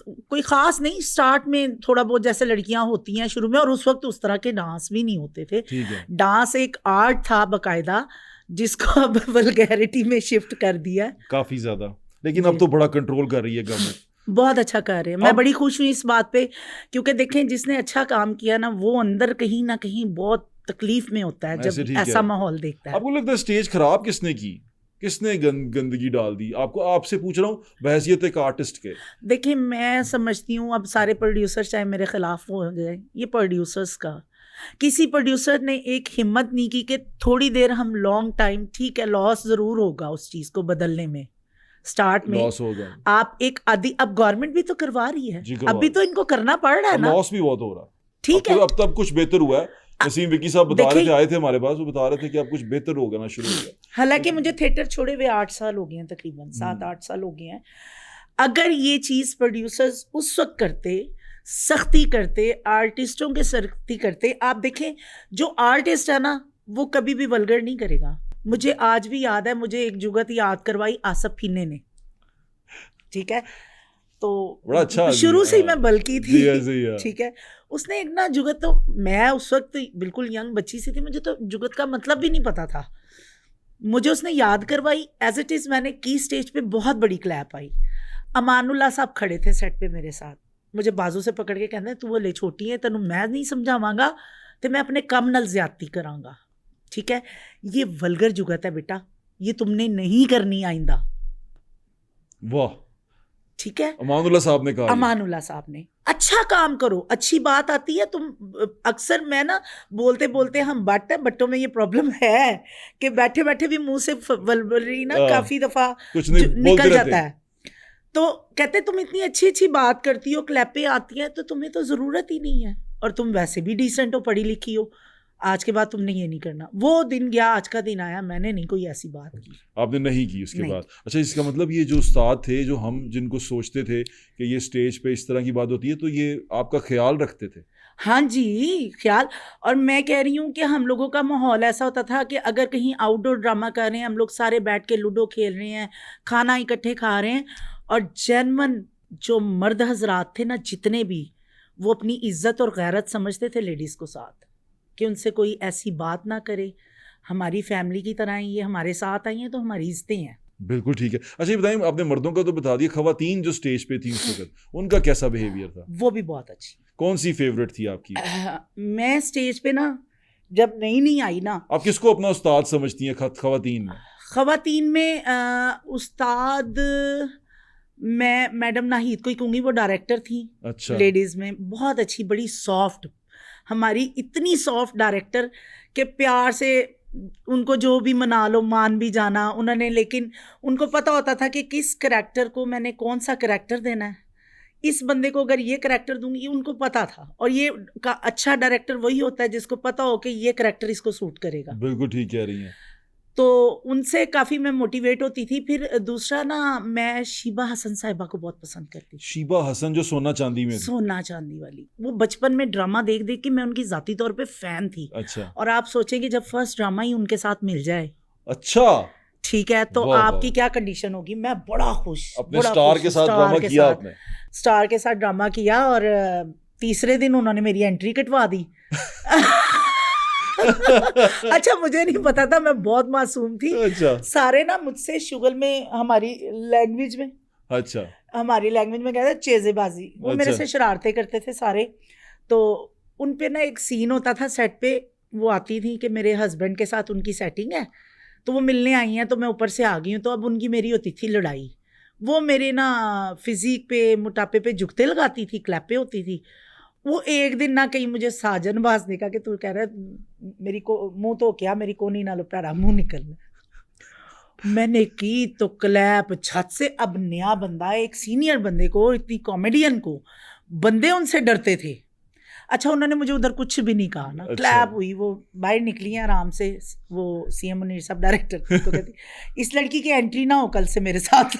कोई ख़ास नहीं, स्टार्ट में थोड़ा बहुत जैसे लड़कियां होती हैं शुरू में, और उस वक्त उस तरह के डांस भी नहीं होते थे। ठीक है। डांस एक आर्ट था बाकायदा, जिसको अब वल्गैरिटी में शिफ्ट कर दिया है काफी ज्यादा, लेकिन जी। अब तो बड़ा कंट्रोल कर रही है गवर्नमेंट। बहुत अच्छा कर रहे हैं, मैं अब- बड़ी खुश हुई इस बात पे, क्योंकि देखें जिसने अच्छा काम किया ना, वो अंदर कहीं ना कहीं बहुत तकलीफ में होता है ऐसे जब ठीक ऐसा है। माहौल देखता है। आपको लगता है स्टेज खराब किसने की? किसने गंदगी डाल दी? आपको, आपसे पूछ रहा हूँ बहैसियत एक आर्टिस्ट के। देखिए मैं समझती हूँ अब सारे प्रोड्यूसर चाहे मेरे खिलाफ हो जाए, ये प्रोड्यूसर्स का, किसी प्रोड्यूसर ने एक हिम्मत नहीं की कि थोड़ी देर हम लॉन्ग टाइम, ठीक है लॉस ज़रूर होगा उस चीज़ को बदलने में, स्टार्ट में लॉस होगा। आप एक आदि, अब गवर्नमेंट भी तो करवा रही है, जी, करवा अभी रही तो इनको करना पड़ रहा है अब ना। लॉस भी बहुत हो रहा है। ठीक अब है, तो अब तब कुछ बेहतर हुआ है। नसीम विकी साहब बता रहे थे, देखिए आए थे हमारे पास, वो बता रहे थे कि अब कुछ बेहतर होगा ना, शुरू हो गया। हालांकि मुझे थिएटर छोड़े हुए 8 साल हो गए हैं, तकरीबन 7-8 साल हो गए हैं। अगर ये चीज़ प्रोड्यूसर्स उस वक्त करते, सख्ती करते, आर्टिस्टों के सख्ती करते, आप देखें जो आर्टिस्ट है ना वो कभी भी वल्गर नहीं करेगा। मुझे आज भी याद है, मुझे एक जुगत याद करवाई आसफ फीने ने, ठीक है, तो बड़ा अच्छा शुरू से ही मैं बल्कि थी, जी, ऐसे ही है। ठीक है, उसने एक ना जुगत, तो मैं उस वक्त बिल्कुल यंग बच्ची सी थी, मुझे तो जुगत का मतलब भी नहीं पता था, मुझे उसने याद करवाई, एज इट इज़ मैंने की, स्टेज पे बहुत बड़ी क्लैप आई। अमानुल्लाह साहब खड़े थे सेट पे मेरे साथ, मुझे बाजू से पकड़ के कहते तू वो ले छोटी है, तेनू मैं नहीं समझावांगा तो मैं अपने कम नल ज्यादती करांगा, ठीक है, ये वल्गर जुगत है बेटा, ये तुमने नहीं करनी आइंदा। वाह, ठीक है, अमानुल्लाह साहब ने कहा। अमानुल्लाह साहब ने, अच्छा काम करो, अच्छी बात आती है, तुम अक्सर मैं ना बोलते बोलते हम बट है, बट्टों में ये प्रॉब्लम है कि बैठे बैठे भी मुंह से वल्गरी ना काफी दफा कुछ नहीं निकल जाता है। तो कहते तुम इतनी अच्छी अच्छी बात करती हो, क्लैपें आती हैं, तो तुम्हें तो ज़रूरत ही नहीं है, और तुम वैसे भी डिसेंट हो, पढ़ी लिखी हो, आज के बाद तुमने ये नहीं करना। वो दिन गया, आज का दिन आया, मैंने नहीं कोई ऐसी बात की। आपने नहीं की उसके नहीं। बाद? अच्छा, इसका मतलब ये जो उस्ताद थे, जो हम जिनको सोचते थे कि ये स्टेज पे इस तरह की बात होती है, तो ये आपका ख्याल रखते थे? हाँ जी, ख्याल। और मैं कह रही हूँ कि हम लोगों का माहौल ऐसा होता था कि अगर कहीं आउटडोर ड्रामा कर रहे हैं, हम लोग सारे बैठ के लूडो खेल रहे हैं, खाना इकट्ठे खा रहे हैं, और जेन्युइन जो मर्द हजरात थे ना जितने भी, वो अपनी इज्जत और गैरत समझते थे लेडीज़ को साथ, कि उनसे कोई ऐसी बात ना करे, हमारी फैमिली की तरह ये हमारे साथ आई हैं तो हमारी इज्जतें हैं। बिल्कुल ठीक है। अच्छा ये बताइए, आपने मर्दों का तो बता दिया, खवातीन जो स्टेज पे थी उस वक्त, उनका कैसा बिहेवियर था? वो भी बहुत अच्छी। कौन सी फेवरेट थी आपकी? मैं स्टेज पे ना जब नई नई आई ना, आप किसको अपना उस्ताद समझती हैं खवातीन में? खवातीन में उस्ताद मैं मैडम नाहिद को ही कहूँगी, वो डायरेक्टर थी। अच्छा। लेडीज़ में बहुत अच्छी, बड़ी सॉफ्ट, हमारी इतनी सॉफ्ट डायरेक्टर कि प्यार से उनको जो भी मना लो मान भी जाना उन्होंने, लेकिन उनको पता होता था कि किस करैक्टर को मैंने कौन सा करैक्टर देना है, इस बंदे को अगर ये करैक्टर दूंगी, उनको पता था। और ये का अच्छा डायरेक्टर वही होता है जिसको पता हो कि ये करैक्टर इसको सूट करेगा। बिल्कुल ठीक कह रही हैं। तो उनसे काफ़ी मैं मोटिवेट होती थी। फिर दूसरा ना, मैं शीबा हसन साहिबा को बहुत पसंद करती थी। शीबा हसन जो सोना चांदी में थी। सोना चांदी वाली, वो बचपन में ड्रामा देख देख के मैं उनकी ज़ाती तौर पे फ़ैन थी। अच्छा और आप सोचें कि जब फर्स्ट ड्रामा ही उनके साथ मिल जाए, अच्छा, ठीक है, तो वाह, आपकी वाह। क्या कंडीशन होगी। मैं बड़ा खुश, अपने बड़ा स्टार खुश, के साथ स्टार ड्रामा के किया साथ, आपने। स्टार के साथ ड्रामा किया। और तीसरे दिन उन्होंने मेरी एंट्री कटवा दी। अच्छा, मुझे नहीं पता था, मैं बहुत मासूम थी। अच्छा सारे ना मुझसे शुगल में, हमारी लैंग्वेज में, अच्छा हमारी लैंग्वेज में कहते हैं चेजेबाजी, वो मेरे अच्छा। से शरारतें करते थे सारे। तो उन पे ना एक सीन होता था सेट पे, वो आती थी कि मेरे हस्बैंड के साथ उनकी सेटिंग है, तो वो मिलने आई हैं, तो मैं ऊपर से आ गई हूँ, तो अब उनकी मेरी होती थी लड़ाई। वो मेरे ना फिजिक पे, मोटापे पे जुगते लगाती थी, क्लैपे होती थी। वो एक दिन ना कहीं मुझे साजन बाज देखा कि तू कह रहा है मेरी को मुंह तो क्या, मेरी कोनी नालो प्यारा मुंह निकलना। मैंने की तो क्लैप छत से। अब नया बंदा, एक सीनियर बंदे को, इतनी कॉमेडियन को, बंदे उनसे डरते थे। अच्छा, उन्होंने मुझे उधर कुछ भी नहीं कहा ना, अच्छा। क्लैप हुई, वो बाहर निकली हैं आराम से। वो सीएम मुनीर साहब डायरेक्टर तो कहती इस लड़की की एंट्री ना हो कल से मेरे साथ।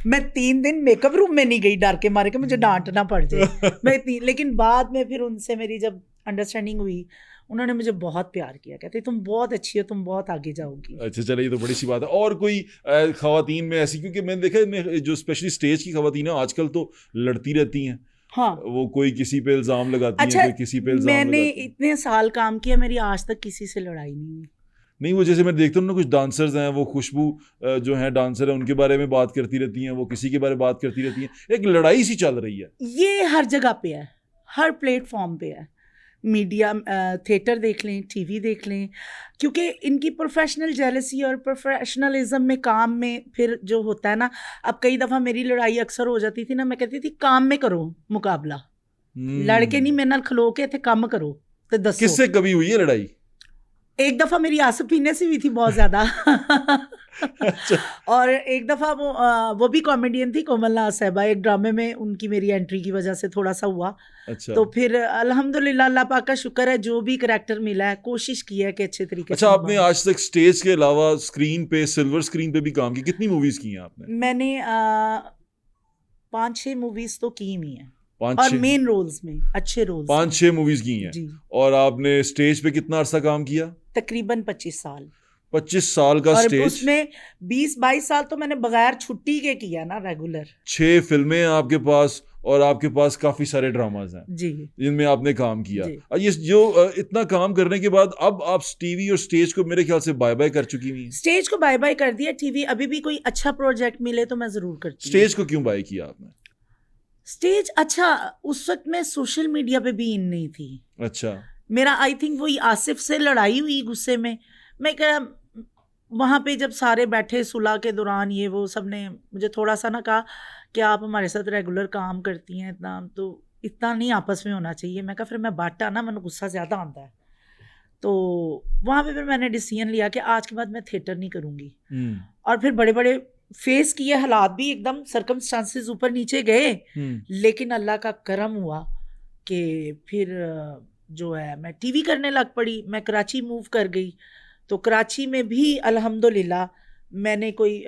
मैं 3 दिन मेकअप रूम में नहीं गई, डर के मारे कि मुझे डांट ना पड़ जाए। मैं इतनी, लेकिन बाद में फिर उनसे मेरी जब अंडरस्टैंडिंग हुई, उन्होंने मुझे बहुत प्यार किया, कहते तुम बहुत अच्छी हो, तुम बहुत आगे जाओगी। अच्छा चलिए, ये तो बड़ी सी बात है। और कोई खवातीन में ऐसी, क्योंकि मैंने देखा है जो स्पेशली स्टेज की खवातीन है आजकल तो लड़ती रहती हैं। हाँ, वो कोई किसी पे इल्जाम लगाती अच्छा, हैं, कोई किसी पे इल्जाम मैंने लगाती हैं। इतने साल काम किया, मेरी आज तक किसी से लड़ाई नहीं हुई। नहीं, वो जैसे मैं देखता हूँ ना, कुछ डांसर्स हैं, वो खुशबू जो हैं डांसर है, उनके बारे में बात करती रहती हैं, वो किसी के बारे में बात करती रहती हैं, एक लड़ाई सी चल रही है। ये हर जगह पे है, हर प्लेटफॉर्म पे है। मीडिया, थिएटर देख लें, टीवी देख लें, क्योंकि इनकी प्रोफेशनल जेलसी और प्रोफेशनलिज्म में, काम में फिर जो होता है ना। अब कई दफ़ा मेरी लड़ाई अक्सर हो जाती थी ना, मैं कहती थी काम में करो मुकाबला, लड़के नहीं, मेरे नाल खलो के थे काम करो तो दसो। किससे कभी हुई है लड़ाई? एक दफ़ा मेरी आसिफ पीने से हुई थी बहुत ज़्यादा। अच्छा और एक दफ़ा वो भी कॉमेडियन थी, कोमलनाथ साहिबा, एक ड्रामे में उनकी मेरी एंट्री की वजह से थोड़ा सा हुआ। अच्छा। तो फिर अल्हम्दुलिल्लाह, अल्लाह पाक का शुक्र है, जो भी करैक्टर मिला है कोशिश की है कि अच्छे तरीके से अच्छा, आपने निभाऊं। आज तक स्टेज के अलावा स्क्रीन पे, सिल्वर स्क्रीन पे भी काम किया, कितनी मूवीज की हैं आपने? मैंने 5-6 मूवीज तो की हुई हैं, पाँच और छः मेन रोल्स में, अच्छे रोल्स में। 5-6 मूवीज की हैं। जी, और आपने स्टेज पे कितना अरसा काम किया? तकरीबन 25 साल। 25 साल का और स्टेज। उसमें 20-22 साल तो मैंने बगैर छुट्टी के किया ना, रेगुलर। 6 फिल्में हैं आपके पास, और आपके पास काफी सारे ड्रामाज हैं जी जिनमें आपने काम किया। जी। और ये जो इतना काम करने के बाद अब आप टीवी और स्टेज को मेरे ख्याल से बाय बाय कर चुकी हुई हैं। स्टेज को बाय बाय कर दिया। टीवी अभी भी कोई अच्छा प्रोजेक्ट मिले तो मैं जरूर करती हूँ। स्टेज को क्यों बाय किया आपने? स्टेज, अच्छा, उस वक्त मैं सोशल मीडिया पे भी इन नहीं थी। अच्छा मेरा आई थिंक वही आसिफ से लड़ाई हुई गुस्से में। मैं क्या, वहाँ पे जब सारे बैठे सुलह के दौरान, ये वो सब ने मुझे थोड़ा सा ना कहा कि आप हमारे साथ रेगुलर काम करती हैं, इतना तो इतना नहीं आपस में होना चाहिए। मैं कहा फिर मैं बाटा ना, मैंने गुस्सा ज़्यादा आता है। तो वहाँ पे फिर मैंने डिसीजन लिया कि आज के बाद मैं थिएटर नहीं करूँगी। और फिर बड़े बड़े फेस किए हालात भी, एकदम सर्कमस्टांसेस ऊपर नीचे गए, लेकिन अल्लाह का करम हुआ कि फिर जो है मैं टीवी करने लग पड़ी। मैं कराची मूव कर गई, तो कराची में भी अल्हम्दुलिल्लाह मैंने कोई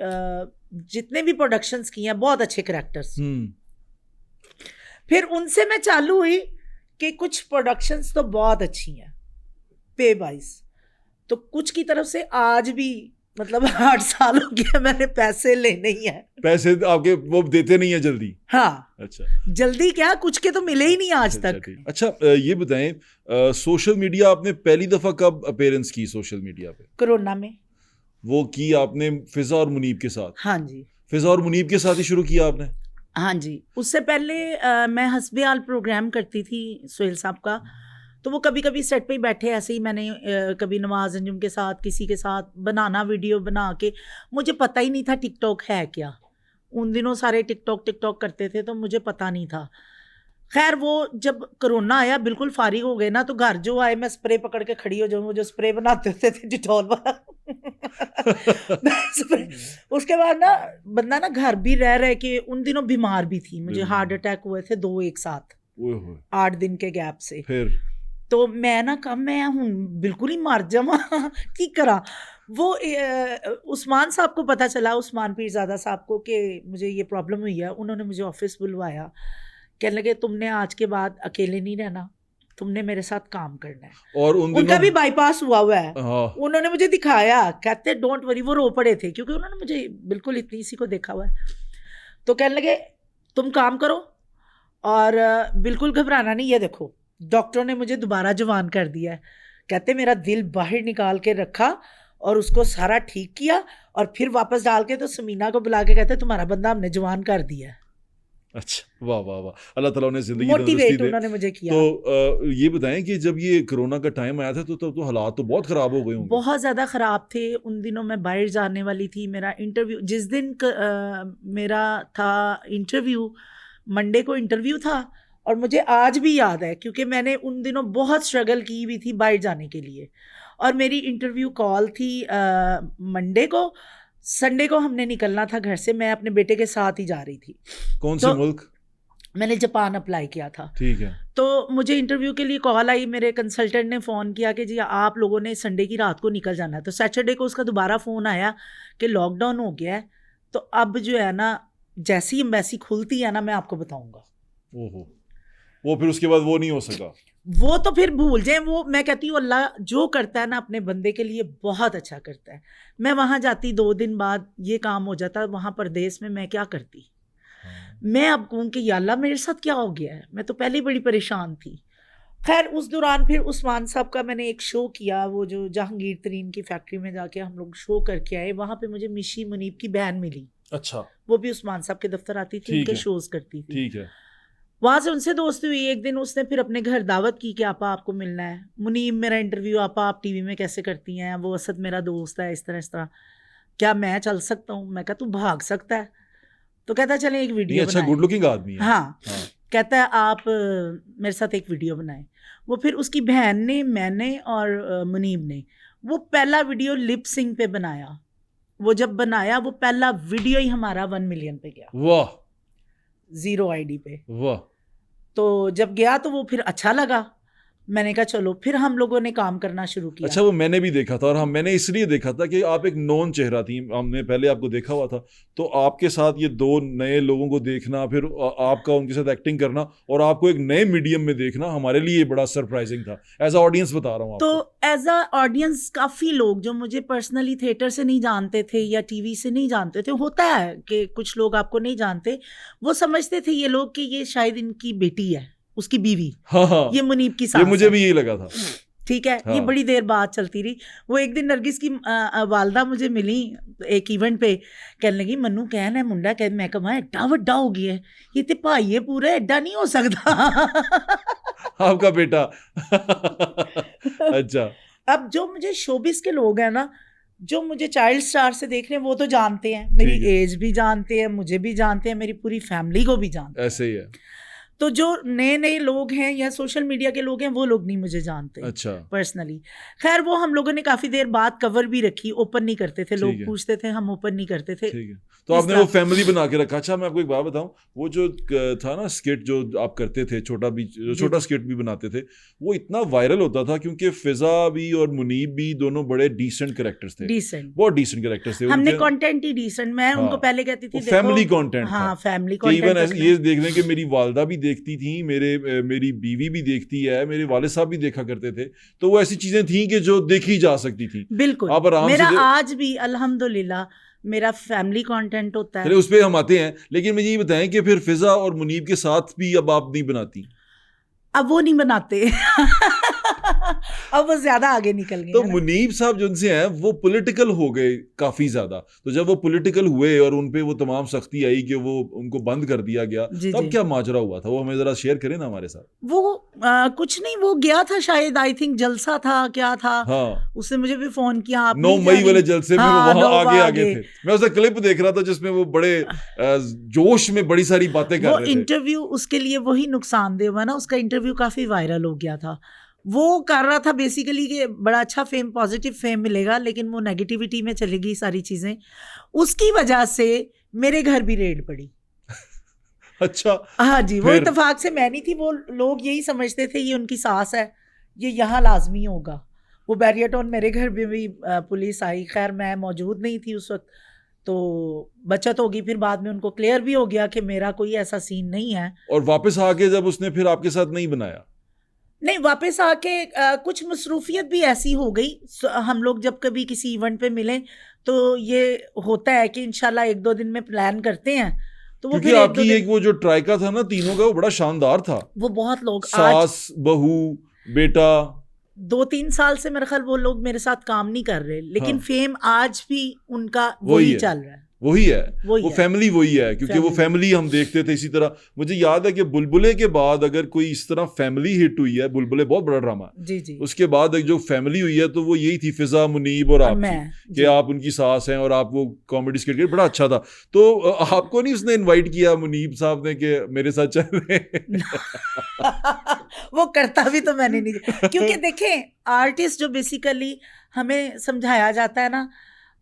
जितने भी प्रोडक्शंस किए हैं, बहुत अच्छे करैक्टर्स। फिर उनसे मैं चालू हुई कि कुछ प्रोडक्शंस तो बहुत अच्छी हैं पे वाइज, तो कुछ की तरफ से आज भी, मतलब 8 साल हो गया, मैंने पैसे लेने ही है। पैसे आपके वो देते नहीं है जल्दी? हाँ, अच्छा, जल्दी क्या, कुछ के तो मिले ही नहीं आज अच्छा, तक। ठीक। अच्छा, ये बताएं, सोशल मीडिया आपने पहली दफा कब अपीयरेंस की सोशल मीडिया पे? कोरोना में। वो की आपने फिजा और मुनीब के साथ? हाँ जी, फिजा और मुनीब के साथ ही शुरू किया आपने? हाँ जी। उससे पहले मैं हस्बे आल प्रोग्राम करती थी सोहेल साहब का, तो वो कभी कभी सेट पे ही बैठे ऐसे ही, मैंने कभी नवाज अंजुम के साथ, किसी के साथ बनाना, वीडियो बना के। मुझे पता ही नहीं था टिकटॉक है क्या, उन दिनों सारे टिकटॉक करते थे, तो मुझे पता नहीं था। खैर वो जब कोरोना आया बिल्कुल फारिग हो गए ना, तो घर जो आए मैं स्प्रे पकड़ के खड़ी हो जाऊँ, वो जो स्प्रे बनाते होते थे डिटॉल वाला उसके बाद ना बंदा ना घर भी रह रहे के, उन दिनों बीमार भी थी, मुझे हार्ट अटैक हुए थे 2 एक साथ, 8 दिन के गैप से। फिर तो मैं ना कब मैं हूँ बिल्कुल ही मर जावा की करा। वो उस्मान साहब को पता चला, उस्मान पीरजादा साहब को, कि मुझे ये प्रॉब्लम हुई है। उन्होंने मुझे ऑफिस बुलवाया, कहने लगे तुमने आज के बाद अकेले नहीं रहना, तुमने मेरे साथ काम करना है। और उनका भी बाईपास हुआ है। हाँ। उन्होंने मुझे दिखाया, कहते डोंट वरी, वो रो पड़े थे क्योंकि उन्होंने मुझे बिल्कुल इतनी सी को देखा हुआ है। तो कहने लगे तुम काम करो और बिल्कुल घबराना नहीं। ये देखो डॉक्टरों ने मुझे दोबारा जवान कर दिया है। कहते मेरा दिल बाहर निकाल के रखा और उसको सारा ठीक किया और फिर वापस डाल के तो समीना को बुला के कहते तुम्हारा बंदा हमने जवान कर दिया है। अच्छा, वाह वाह वाह, अल्लाह ताला ने जिंदगी मोटिवेट उन्होंने मुझे किया। तो ये बताएं कि जब ये कोरोना का टाइम आया था तो हालात तो बहुत खराब हो गए होंगे। बहुत ज़्यादा ख़राब थे। उन दिनों मैं बाहर जाने वाली थी। मेरा इंटरव्यू जिस दिन मेरा था इंटरव्यू, मंडे को इंटरव्यू था, और मुझे आज भी याद है क्योंकि मैंने उन दिनों बहुत स्ट्रगल की हुई थी बाहर जाने के लिए। और मेरी इंटरव्यू कॉल थी मंडे को, संडे को हमने निकलना था घर से, मैं अपने बेटे के साथ ही जा रही थी। कौन से मुल्क? मैंने जापान अप्लाई किया था। ठीक है। तो मुझे इंटरव्यू के लिए कॉल आई, मेरे कंसल्टेंट ने फ़ोन किया कि जी आप लोगों ने संडे की रात को निकल जाना है। तो सैटरडे को उसका दोबारा फ़ोन आया कि लॉकडाउन हो गया है, तो अब जो है ना जैसी एम्बेसी खुलती है ना मैं आपको बताऊंगा। ओहो, वो फिर उसके बाद वो नहीं हो सका। वो तो फिर भूल जाए। वो मैं कहती हूँ अल्लाह जो करता है ना अपने बंदे के लिए बहुत अच्छा करता है। मैं वहाँ जाती, 2 दिन बाद ये काम हो जाता, वहाँ परदेश में मैं क्या करती। मैं अब कहूँ कि या अल्लाह मेरे साथ क्या हो गया है, मैं तो पहले ही बड़ी परेशान थी। खैर उस दौरान फिर उस्मान साहब का मैंने एक शो किया, वो जो जहांगीर तरीन की फैक्ट्री में जाके हम लोग शो करके आए। वहाँ पे मुझे मिशी मुनीब की बहन मिली। अच्छा। वो भी उस्मान साहब के दफ्तर आती थी, उनके शोज करती थी। ठीक है। वहाँ से उनसे दोस्ती हुई। एक दिन उसने फिर अपने घर दावत की कि आपा आपको मिलना है। मुनीब मेरा इंटरव्यू, आपा आप टीवी में कैसे करती हैं, वो असद मेरा दोस्त है, इस तरह क्या मैं चल सकता हूँ। मैं कहा तू भाग सकता है। तो कहता चले एक वीडियो अच्छा, गुड लुकिंग आदमी है। हाँ। कहता है आप मेरे साथ एक वीडियो बनाए। वो फिर उसकी बहन ने, मैंने और मुनीब ने वो पहला वीडियो लिप सिंग पे बनाया। वो जब बनाया वो पहला वीडियो ही हमारा 1 मिलियन पे गया। वाह। 0 आईडी पे। वाह। तो जब गया तो वो फिर अच्छा लगा। मैंने कहा चलो, फिर हम लोगों ने काम करना शुरू किया। अच्छा, वो मैंने भी देखा था, और मैंने इसलिए देखा था कि आप एक नॉन चेहरा थी, हमने पहले आपको देखा हुआ था। तो आपके साथ ये 2 नए लोगों को देखना, फिर आपका उनके साथ एक्टिंग करना और आपको एक नए मीडियम में देखना हमारे लिए बड़ा सरप्राइजिंग था। एज अ ऑडियंस बता रहा हूँ आपको। तो एज अ ऑडियंस काफ़ी लोग जो मुझे पर्सनली थिएटर से नहीं जानते थे या टीवी से नहीं जानते थे, होता है कि कुछ लोग आपको नहीं जानते, वो समझते थे ये लोग कि ये शायद इनकी बेटी है, उसकी बीवी। हाँ, ये मुनीब की सास ये मुझे भी यही लगा था। ठीक है। हाँ। ये बड़ी देर बात चलती रही। वो एक दिन नरगिस की वालदा मुझे मिली एक इवेंट पे, कहने लगी मन्नू कहना है मुंडा, कह मैं कहा एड्डा वड्डा हो गया है, ये तो भाई है पूरा, एड्डा नहीं हो सकता। आपका बेटा। अच्छा। अब जो मुझे शोबिस के लोग हैं ना, जो मुझे चाइल्ड स्टार से देख रहे हैं, वो तो जानते हैं, मेरी एज भी जानते हैं, मुझे भी जानते हैं, मेरी पूरी फैमिली को भी जानते हैं। ऐसे ही है। तो जो नए नए लोग हैं या सोशल मीडिया के लोग हैं, वो लोग नहीं मुझे जानते। अच्छा। पर्सनली। खैर वो हम लोगों ने काफी देर बाद कवर भी रखी, ओपन नहीं करते थे, लोग पूछते थे, हम ओपन नहीं करते थे। ठीक है। तो आपने वो फैमिली बना के रखा। अच्छा, मैं आपको एक बात बताऊं, वो जो था ना स्किट जो आप करते थे, छोटा स्किट भी बनाते थे, वो इतना वायरल होता था क्योंकि फिजा भी और मुनीब भी दोनों बड़े डिसेंट कैरेक्टर्स थे। बहुत डिसेंट कैरेक्टर्स थे। हमने कंटेंट ही डिसेंट, मैं उनको पहले कहती थी फैमिली कंटेंट। हाँ, फैमिली कंटेंट। इवन ये देख लें कि मेरी वालदा भी देखती थी, मेरी बीवी भी देखती है, मेरे वाले साहब भी देखा करते थे। तो वो ऐसी चीजें थी कि जो देखी जा सकती थी। बिल्कुल। आप आराम मेरा से आज भी अल्हम्दुलिल्लाह मेरा फैमिली कंटेंट होता है। चलिए उस पे हम आते हैं, लेकिन मुझे ये बताएं कि फिर फिजा और मुनीब के साथ भी अब आप नहीं बनाती? अब वो नहीं बनाते। अब वो ज्यादा आगे निकल गए तो हैं ना। मुनीब साहब जो उनसे हैं वो पॉलिटिकल हो गए काफी ज्यादा, तो जब वो पॉलिटिकल हुए और उन पे वो तमाम सख्ती आई कि वो उनको बंद कर दिया गया, जी तब जी। क्या माजरा हुआ था, वो हमें जरा शेयर करें ना हमारे साथ। वो कुछ नहीं, वो गया था शायद, आई थिंक जलसा था क्या था, हाँ, उसने मुझे भी फोन किया, आप 9 नहीं जा मई वाले रही? जलसे में वो हाँ, वहां 9 आगे आगे आगे। थे। मैं उसका क्लिप देख रहा था जिसमें वो बड़े जोश में बड़ी सारी बातें कर वो रहे थे। इंटरव्यू उसके लिए वही नुकसानदेह हुआ ना, उसका इंटरव्यू काफी वायरल हो गया था। वो कर रहा था बेसिकली कि बड़ा अच्छा फेम, पॉजिटिव फेम मिलेगा, लेकिन वो नेगेटिविटी में चली गई सारी चीजें। उसकी वजह से मेरे घर भी रेड पड़ी। अच्छा, हाँ जी, वो फिर इत्तेफाक से मैं नहीं थी, वो लोग यही समझते थे ये उनकी सास है, ये यहाँ लाजमी होगा। वो बैरियर टाउन मेरे घर में भी पुलिस आई, खैर मैं मौजूद नहीं थी उस वक्त, तो बचत होगी। फिर बाद में उनको क्लियर भी हो गया कि मेरा कोई ऐसा सीन नहीं है। और वापस आके जब उसने फिर आपके साथ नहीं बनाया, नहीं, वापस आके कुछ मसरूफियत भी ऐसी हो गई। हम लोग जब कभी किसी इवेंट पे मिलें तो ये होता है कि इंशाल्लाह 1-2 दिन में प्लान करते हैं, तो वो क्योंकि फिर 1-2 आपकी दिन एक वो जो ट्राइका था ना तीनों का, वो बड़ा शानदार था। वो बहुत लोग आज सास, बहू, बेटा। 2-3 साल से मेरे ख्याल वो लोग मेरे साथ काम नहीं कर रहे, लेकिन हाँ, फेम आज भी उनका वही वही है, चल रहा है, वही है, वही वो है। फैमिली वही है, क्योंकि वो फैमिली फैमिली हम देखते थे इसी तरह। मुझे याद है कि बुलबुले के बाद अगर कोई इस तरह फैमिली हिट हुई है, बुलबुले बहुत बड़ा ड्रामा है, जी जी। उसके बाद एक जो फैमिली हुई है तो वो यही थी, फिजा, मुनीब और और आपकी, मैं कि जी। आप उनकी सास हैं और आप वो कॉमेडी स्किट बड़ा अच्छा था। तो आपको नहीं उसने इनवाइट किया मुनीब साहब ने कि मेरे साथ चल रहे हैं? वो करता भी तो मैंने नहीं, क्योंकि देखें आर्टिस्ट जो बेसिकली हमें समझाया जाता है ना,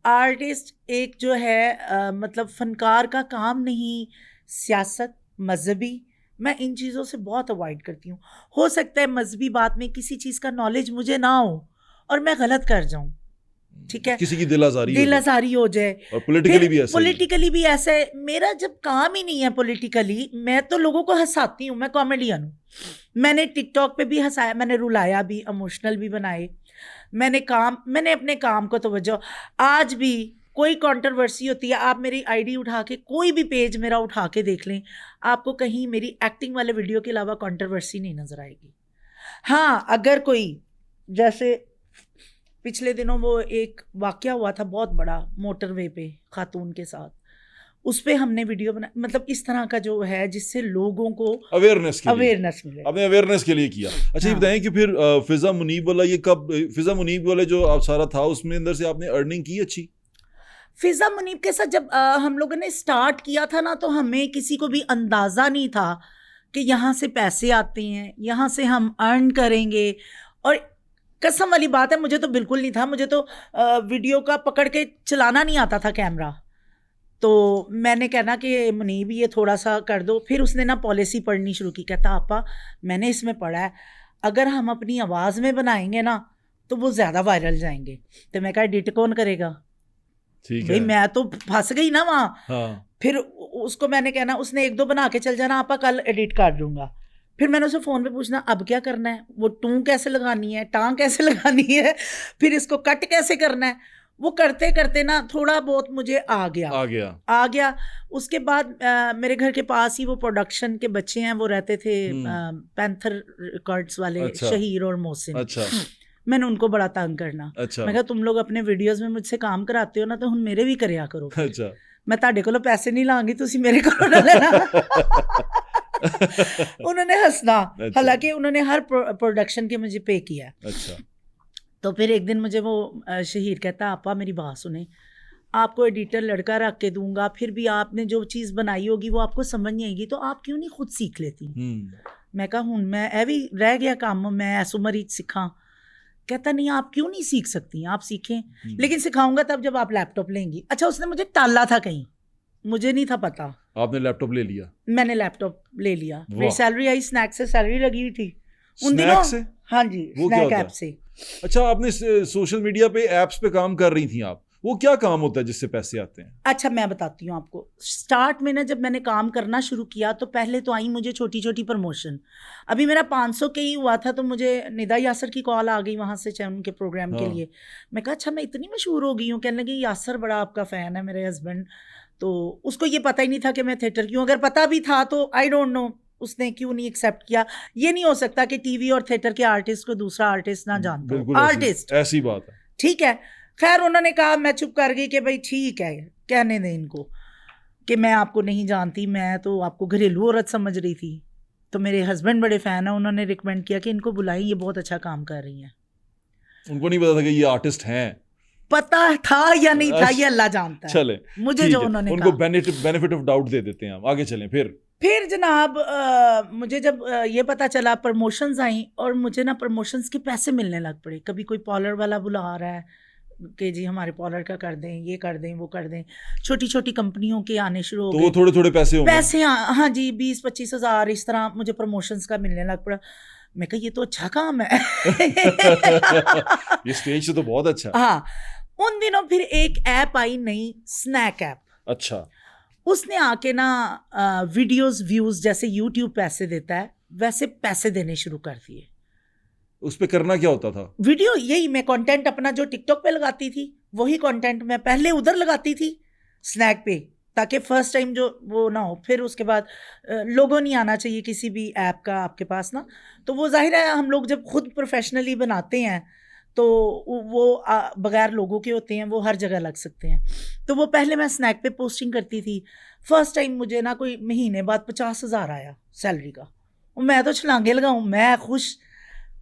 आर्टिस्ट एक जो है मतलब फनकार का काम नहीं, सियासत, मजहबी, मैं इन चीज़ों से बहुत अवॉइड करती हूँ। हो सकता है मजहबी बात में किसी चीज़ का नॉलेज मुझे ना हो और मैं गलत कर जाऊँ, ठीक है, किसी की दिल आजारी हो दिल जाए, आजारी हो जाए। और पॉलिटिकली फिर भी ऐसे ही है। पॉलिटिकली भी ऐसा है, मेरा जब काम ही नहीं है पॉलिटिकली, मैं तो लोगों को हंसाती हूँ, मैं कॉमेडियन हूँ। मैंने टिकटॉक पे भी हंसाया, मैंने रुलाया भी, इमोशनल भी बनाए। मैंने अपने काम को तवज्जो, आज भी कोई कंट्रोवर्सी होती है, आप मेरी आईडी उठा के कोई भी पेज मेरा उठा के देख लें, आपको कहीं मेरी एक्टिंग वाले वीडियो के अलावा कंट्रोवर्सी नहीं नजर आएगी। हाँ, अगर कोई, जैसे पिछले दिनों वो एक वाकया हुआ था बहुत बड़ा मोटरवे पे खातून के साथ, उस पे हमने वीडियो बना, मतलब इस तरह का जो है जिससे लोगों को अवेयरनेस के लिए, अवेयरनेस मिले। आपने अवेयरनेस के लिए किया। अच्छा, ये हाँ। बताएं कि फिर फिजा मुनीब वाला ये कब, फिजा मुनीब वाले जो आप सारा था उसमें अंदर से आपने अर्निंग की अच्छी? फिजा मुनीब के साथ जब हम लोगों ने स्टार्ट किया था ना, तो हमें किसी को भी अंदाज़ा नहीं था कि यहाँ से पैसे आते हैं, यहाँ से हम अर्न करेंगे। और कसम वाली बात है, मुझे तो बिल्कुल नहीं था, मुझे तो वीडियो का पकड़ के चलाना नहीं आता था कैमरा। तो मैंने कहना कि मुनीब ये थोड़ा सा कर दो, फिर उसने ना पॉलिसी पढ़नी शुरू की, कहता आपा मैंने इसमें पढ़ा है, अगर हम अपनी आवाज़ में बनाएंगे ना तो वो ज़्यादा वायरल जाएंगे। तो मैं कहा एडिट कौन करेगा ठीक भाई, है। मैं तो फंस गई ना वहाँ। हाँ, फिर उसको मैंने कहना, उसने 1-2 बना के चल जाना, आपा कल एडिट कर दूंगा। फिर मैंने उसे फ़ोन पे पूछना अब क्या करना है, वो टूं कैसे लगानी है, टांग कैसे लगानी है, फिर इसको कट कैसे करना है। वो करते करते ना थोड़ा बहुत मुझे आ गया। उसके बाद मेरे घर के पास ही वो प्रोडक्शन के बच्चे हैं, वो रहते थे पैंथर रिकॉर्ड्स वाले, अच्छा, शहीर और मोहसिन। अच्छा, मैंने उनको बड़ा तंग करना, अच्छा, मैं कहा तुम लोग अपने वीडियोस में मुझसे काम कराते हो ना, तो हुन मेरे भी करया करो। अच्छा। मैं ਤੁਹਾਡੇ ਕੋਲੋਂ पैसे नहीं ਲਾਂਗੀ, ਤੁਸੀਂ ਮੇਰੇ ਕੋਲੋਂ ना लेना। उन्होंने हंसना, अच्छा, हालांकि उन्होंने हर प्रोडक्शन के मुझे पे किया। अच्छा, तो फिर एक दिन मुझे वो शहीर कहता आपा मेरी बात सुने, आपको एडिटर लड़का रख के दूंगा, फिर भी आपने जो चीज़ बनाई होगी वो आपको समझ नहीं आएगी, तो आप क्यों नहीं खुद सीख लेती। मैं कहा हुन मैं ए भी रह गया काम, मैं इस उम्र ही सीखा। कहता नहीं आप क्यों नहीं सीख सकती, आप सीखें, लेकिन सिखाऊंगा तब जब आप लैपटॉप लेंगी। अच्छा, उसने मुझे टाला था कहीं, मुझे नहीं था पता। आपने लैपटॉप ले लिया? मैंने लैपटॉप ले लिया, मेरी वाह। सैलरी आई, स्नैक से सैलरी लगी हुई थी उन स्नैक दिनों। से? हाँ जी, वो क्या स्नैक होता ऐप है? से। अच्छा, आपने सोशल मीडिया पे एप्स पे काम कर रही थी आप, वो क्या काम होता है जिससे पैसे आते हैं? अच्छा, मैं बताती हूँ आपको। स्टार्ट में ना जब मैंने काम करना शुरू किया तो पहले तो आई मुझे छोटी छोटी प्रमोशन। अभी मेरा 500 के ही हुआ था, तो मुझे निदा यासर की कॉल आ गई वहाँ से, चाहे उनके प्रोग्राम के लिए। मैं कहा अच्छा मैं इतनी मशहूर हो गई हूँ, कहने लगी यासर बड़ा आपका फ़ैन है मेरे हस्बैंड। तो उसको ये पता ही नहीं था कि मैं थिएटर की हूँ, अगर पता भी था तो आई डोंट नो, उसने क्यों नहीं एक्सेप्ट किया? ये नहीं हो सकता कि टीवी और थिएटर के आर्टिस्ट को दूसरा आर्टिस्ट ना जानता हो। बिल्कुल आर्टिस्ट ऐसी बात है। ठीक है। खैर उन्होंने कहा, मैं चुप कर गई कि भाई ठीक है, कहने दें इनको कि मैं आपको नहीं जानती, मैं तो आपको घरेलू औरत समझ रही थी। तो मेरे हस्बैंड बड़े फ़ैन हैं, उन्होंने रिकमेंड किया कि इनको बुलाई, ये बहुत अच्छा काम कर रही हैं। उनको नहीं पता था कि ये आर्टिस्ट हैं। पता था या नहीं था ये अल्लाह जानता है। चले मुझे ठीक जो है, उन्होंने उनको कहा। बेनिफिट ऑफ डाउट दे देते हैं हम। आगे चलें फिर जनाब मुझे जब ये पता चला, प्रमोशंस आई और मुझे ना प्रमोशंस के पैसे मिलने लग पड़े। कभी कोई पार्लर वाला बुला रहा है कि जी हमारे पार्लर का कर दें, ये कर दें, वो कर दें। छोटी छोटी कंपनियों के आने शुरू हो तो गए। वो थोड़े थोड़े पैसे होंगे। पैसे हाँ जी, 20-25 हज़ार इस तरह मुझे प्रमोशंस का मिलने लग पड़ा। मैं कहा ये तो अच्छा काम है। ये स्टेज से तो बहुत अच्छा है। हाँ, उन दिनों फिर एक ऐप आई नई, स्नैक ऐप। अच्छा, उसने आके ना वीडियोस व्यूज जैसे यूट्यूब पैसे देता है वैसे पैसे देने शुरू कर दिए। उस पे करना क्या होता था? वीडियो यही, मैं कंटेंट अपना जो टिकटॉक पे लगाती थी वही कंटेंट मैं पहले उधर लगाती थी स्नैक पे, ताकि फर्स्ट टाइम जो वो ना हो। फिर उसके बाद लोगो नहीं आना चाहिए किसी भी ऐप का आपके पास ना, तो वो जाहिर है हम लोग जब खुद प्रोफेशनली बनाते हैं तो वो बगैर लोगों के होते हैं, वो हर जगह लग सकते हैं। तो वो पहले मैं स्नैक पे पोस्टिंग करती थी। फर्स्ट टाइम मुझे ना कोई महीने बाद 50,000 आया सैलरी का, और मैं तो छलांगे लगाऊं, मैं खुश।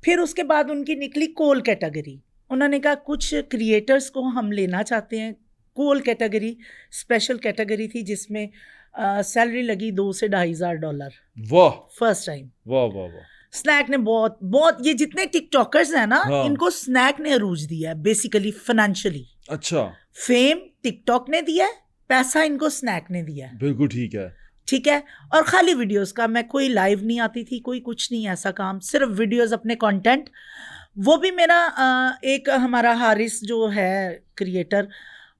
फिर उसके बाद उनकी निकली कोल कैटेगरी। उन्होंने कहा कुछ क्रिएटर्स को हम लेना चाहते हैं। कोल कैटेगरी स्पेशल कैटेगरी थी जिसमें सैलरी लगी $2,000 से $2,500। वाह फर्स्ट टाइम। वाह वाह वाह। स्नैक ने बहुत बहुत, ये जितने टिकटॉकर्स हैं ना, हाँ। इनको स्नैक ने अरूज दिया है बेसिकली फाइनेंशियली। अच्छा, फेम टिकटॉक ने दिया है, पैसा इनको स्नैक ने दिया है। बिल्कुल ठीक है। ठीक है। और खाली वीडियोस का, मैं कोई लाइव नहीं आती थी, कोई कुछ नहीं ऐसा काम, सिर्फ वीडियोस अपने कंटेंट। वो भी मेरा एक हमारा हारिस जो है क्रिएटर,